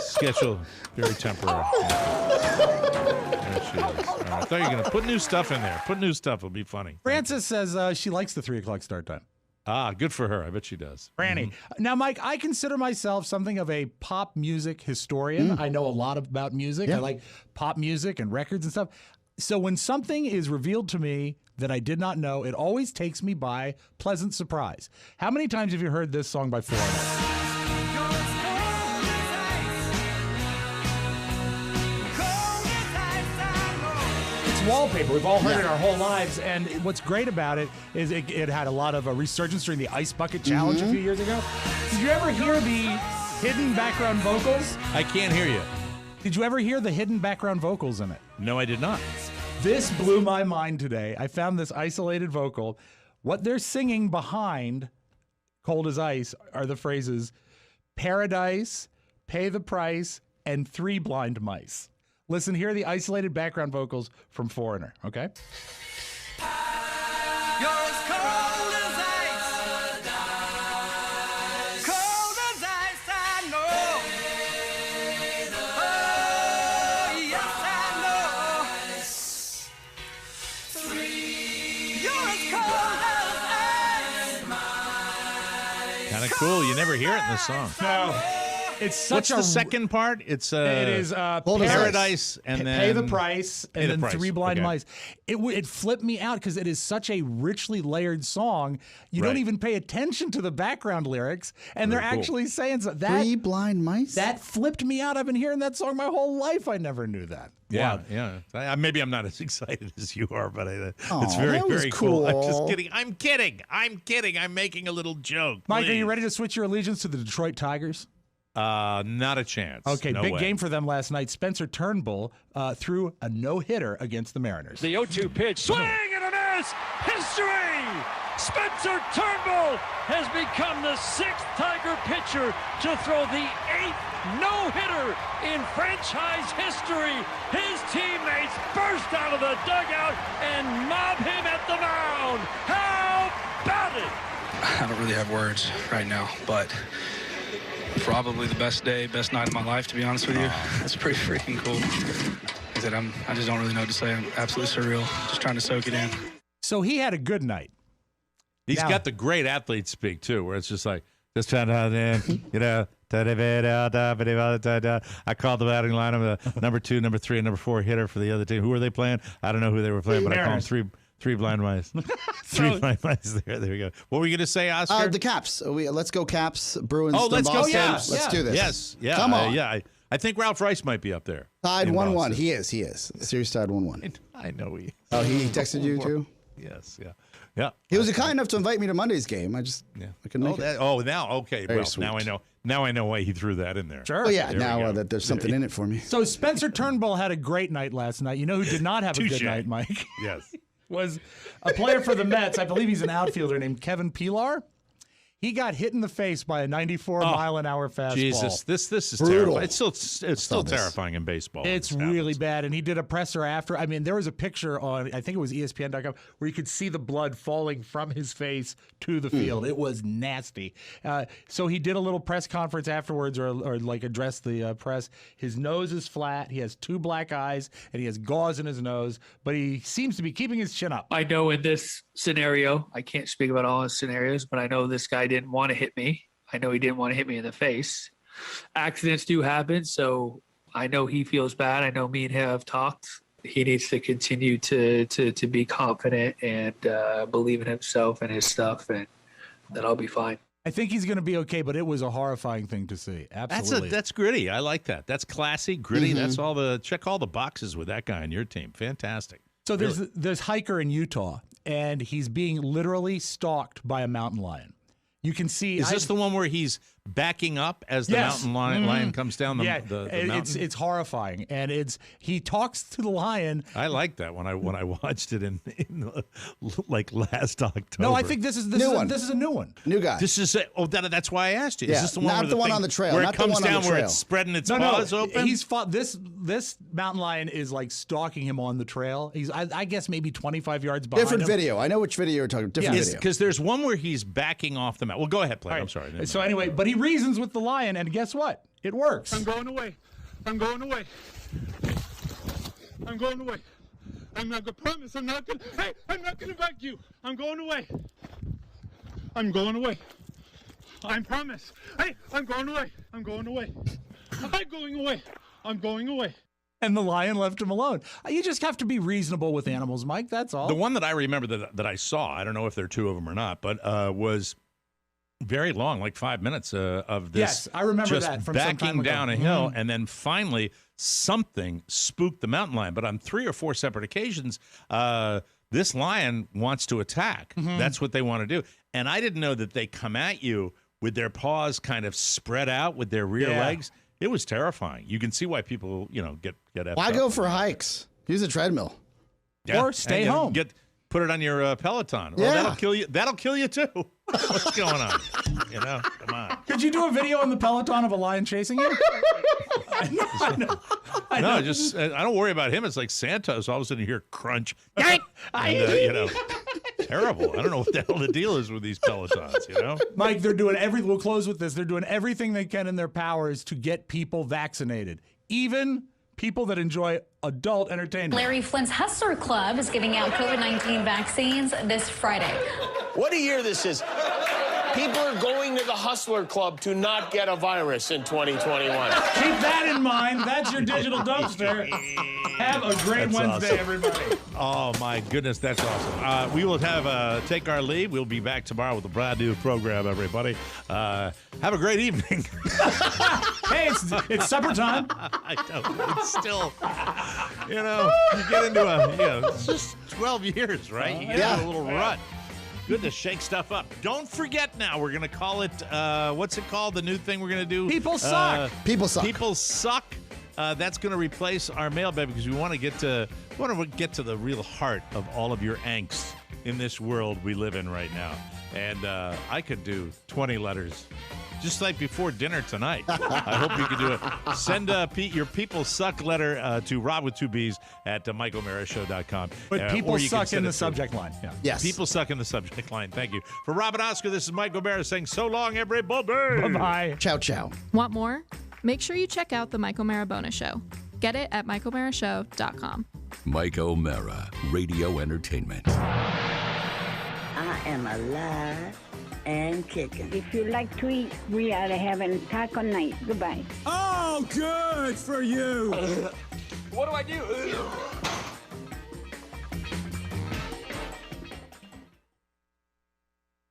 Schedule very temporary. There she is. All right. I thought you were going to put new stuff in there. Put new stuff. It'll be funny. Frances says she likes the 3 o'clock start time. Ah, good for her. I bet she does. Franny. Now, Mike, I consider myself something of a pop music historian. I know a lot about music. I like pop music and records and stuff. So when something is revealed to me that I did not know, it always takes me by pleasant surprise. How many times have you heard this song by Foreigner? Wallpaper. We've all heard it our whole lives, and what's great about it is it had a lot of a resurgence during the Ice Bucket Challenge a few years ago. Did you ever hear the hidden background vocals? I can't hear you. Did you ever hear the hidden background vocals in it? No, I did not. This blew my mind today. I found this isolated vocal. What they're singing behind Cold as Ice are the phrases paradise, pay the price, and 3 blind mice. Listen, here are the isolated background vocals from Foreigner, okay? You're as cold as ice. cool. You never hear it in the song. No. It's such What's the second part? It is Paradise and then Pay the Price and then Three Blind Okay. Mice. It flipped me out because it is such a richly layered song. You don't Right. even pay attention to the background lyrics, and Very they're cool. actually saying that. Three Blind Mice? That flipped me out. I've been hearing that song my whole life. I never knew that. Yeah, Wow. yeah. Maybe I'm not as excited as you are, but Aw, it's very, that was very cool. I'm just cool. kidding. I'm kidding. I'm making a little joke. Mike, are you please. ready to switch your allegiance to the Detroit Tigers? Not a chance. Okay, No big way. game for them last night. Spencer Turnbull threw a no-hitter against the Mariners. The 0-2 pitch, swing and a miss, history! Spencer Turnbull has become the 6th Tiger pitcher to throw the 8th no-hitter in franchise history. His teammates burst out of the dugout and mob him at the mound. How about it? I don't really have words right now, but probably the best night of my life, to be honest with you. It's pretty freaking cool. I said, I just don't really know what to say. I'm absolutely surreal. Just trying to soak it in. So he had a good night. He's Now- got the great athlete speak too, where it's just like, just trying to, you know, I called the batting lineup, number 2, number 3, and number 4 hitter for the other team. Who were they playing? I don't know who they were playing, but I called them three blind mice. Three blind mice. There we go. What were you going to say, Oscar? The Caps. Let's go Caps. Bruins. Let's go. Boston. Yeah, Let's do this. Yes. Yeah. Come on. I think Ralph Rice might be up there. Tied in 1-1. Boston. He is. The series tied 1-1. I know he. Oh, he texted you too? Yes. Yeah. Yeah. He was kind enough to invite me to Monday's game. I couldn't make it. Now okay. Very Well, sweet. now I know why he threw that in there. Sure. Oh, yeah. There we Now go. that there's something in it for me. So Spencer Turnbull had a great night last night. You know who did not have a good Touche. night, Mike? Yes. Was a player for the Mets. I believe he's an outfielder named Kevin Pillar. He got hit in the face by a 94-mile-an-hour fastball. Jesus, this is Brutal. terrible. It's still terrifying in baseball. when It's this really happens. bad. And he did a presser after. I mean, there was a picture on, I think it was ESPN.com, where you could see the blood falling from his face to the field. It was nasty. So he did a little press conference afterwards or like addressed the press. His nose is flat. He has 2 black eyes, and he has gauze in his nose, but he seems to be keeping his chin up. I know in this scenario, I can't speak about all his scenarios, but I know this guy didn't want to hit me. I know he didn't want to hit me in the face. Accidents do happen, so I know he feels bad. I know me and him have talked. He needs to continue to be confident and believe in himself and his stuff, and that I'll be fine. I think he's going to be okay, but it was a horrifying thing to see. Absolutely. That's gritty. I like that. That's classy, gritty. That's check all the boxes with that guy on your team. Fantastic. So there's hiker in Utah, and he's being literally stalked by a mountain lion. You can see. Is this the one where he's backing up as the mountain lion comes down the mountain? It's horrifying, and he talks to the lion. I like that when I watched it in like last October. No, I think this is a new one. New guy. This is that's why I asked you. Yeah, Is this the one not where the one thing- on the trail, where not it the comes one on down the where trail. it's spreading its paws open? He's fought this mountain lion is like stalking him on the trail. He's I guess maybe 25 yards behind Different him. video. I know which video you're talking about. Different video. Because there's one where he's backing off the mountain. Well, go ahead, play. All right. I'm sorry. So anyway, but he reasons with the lion, and guess what? It works. I'm going away. I'm going away. I'm going away. I'm not gonna promise. I'm not gonna back you. I'm going away. I'm going away. I promise. Hey, I'm going away. I'm going away. I'm going away. I'm going away. And the lion left him alone. You just have to be reasonable with animals, Mike. That's all. The one that I remember that I saw, I don't know if there are 2 of them or not, but was very long, like 5 minutes of this. Yes, I remember just that from some backing time ago. down a hill, and then finally something spooked the mountain lion. But on 3 or 4 separate occasions, this lion wants to attack. That's what they want to do. And I didn't know that they come at you with their paws kind of spread out with their rear legs. It was terrifying. You can see why people, get effed Why up. go for hikes? Use a treadmill. Yeah. Or stay And home. Put it on your Peloton. Well, Yeah. that'll kill you. That'll kill you too. What's going on? Come on. Could you do a video on the Peloton of a lion chasing you? I know. No, just I don't worry about him. It's like Santos. All of a sudden you hear crunch. And, terrible. I don't know what the hell the deal is with these Pelotons. Mike, we'll close with this. They're doing everything they can in their powers to get people vaccinated, even people that enjoy adult entertainment. Larry Flynt's Hustler Club is giving out COVID-19 vaccines this Friday. What a year this is. People are going to the Hustler Club to not get a virus in 2021. Keep that in mind. That's your digital dumpster. Have a great Wednesday, awesome. everybody. Oh, my goodness, that's awesome. We will take our leave. We'll be back tomorrow with a brand new program, everybody. Have a great evening. Hey, it's supper time. I know. It's still, you get into it's just 12 years, right? You get into a little rut. Good to shake stuff up. Don't forget now, we're going to call it, what's it called? The new thing we're going to do? People suck. People suck. People suck. That's going to replace our mailbag because we want to get to the real heart of all of your angst in this world we live in right now. And I could do 20 letters just like before dinner tonight. I hope you can do it. Send your People Suck letter to Rob with 2 B's at MichaelMaraShow.com. But people suck in the subject line. Yeah. Yes. People suck in the subject line. Thank you. For Rob and Oscar, this is Michael Mara saying so long, everybody. Bye-bye. Ciao, ciao. Want more? Make sure you check out the Mike O'Mara Bonus Show. Get it at MikeO'MaraShow.com. Mike O'Mara, Radio Entertainment. I am alive and kicking. If you like to eat, we are having taco night. Goodbye. Oh, good for you. What do I do?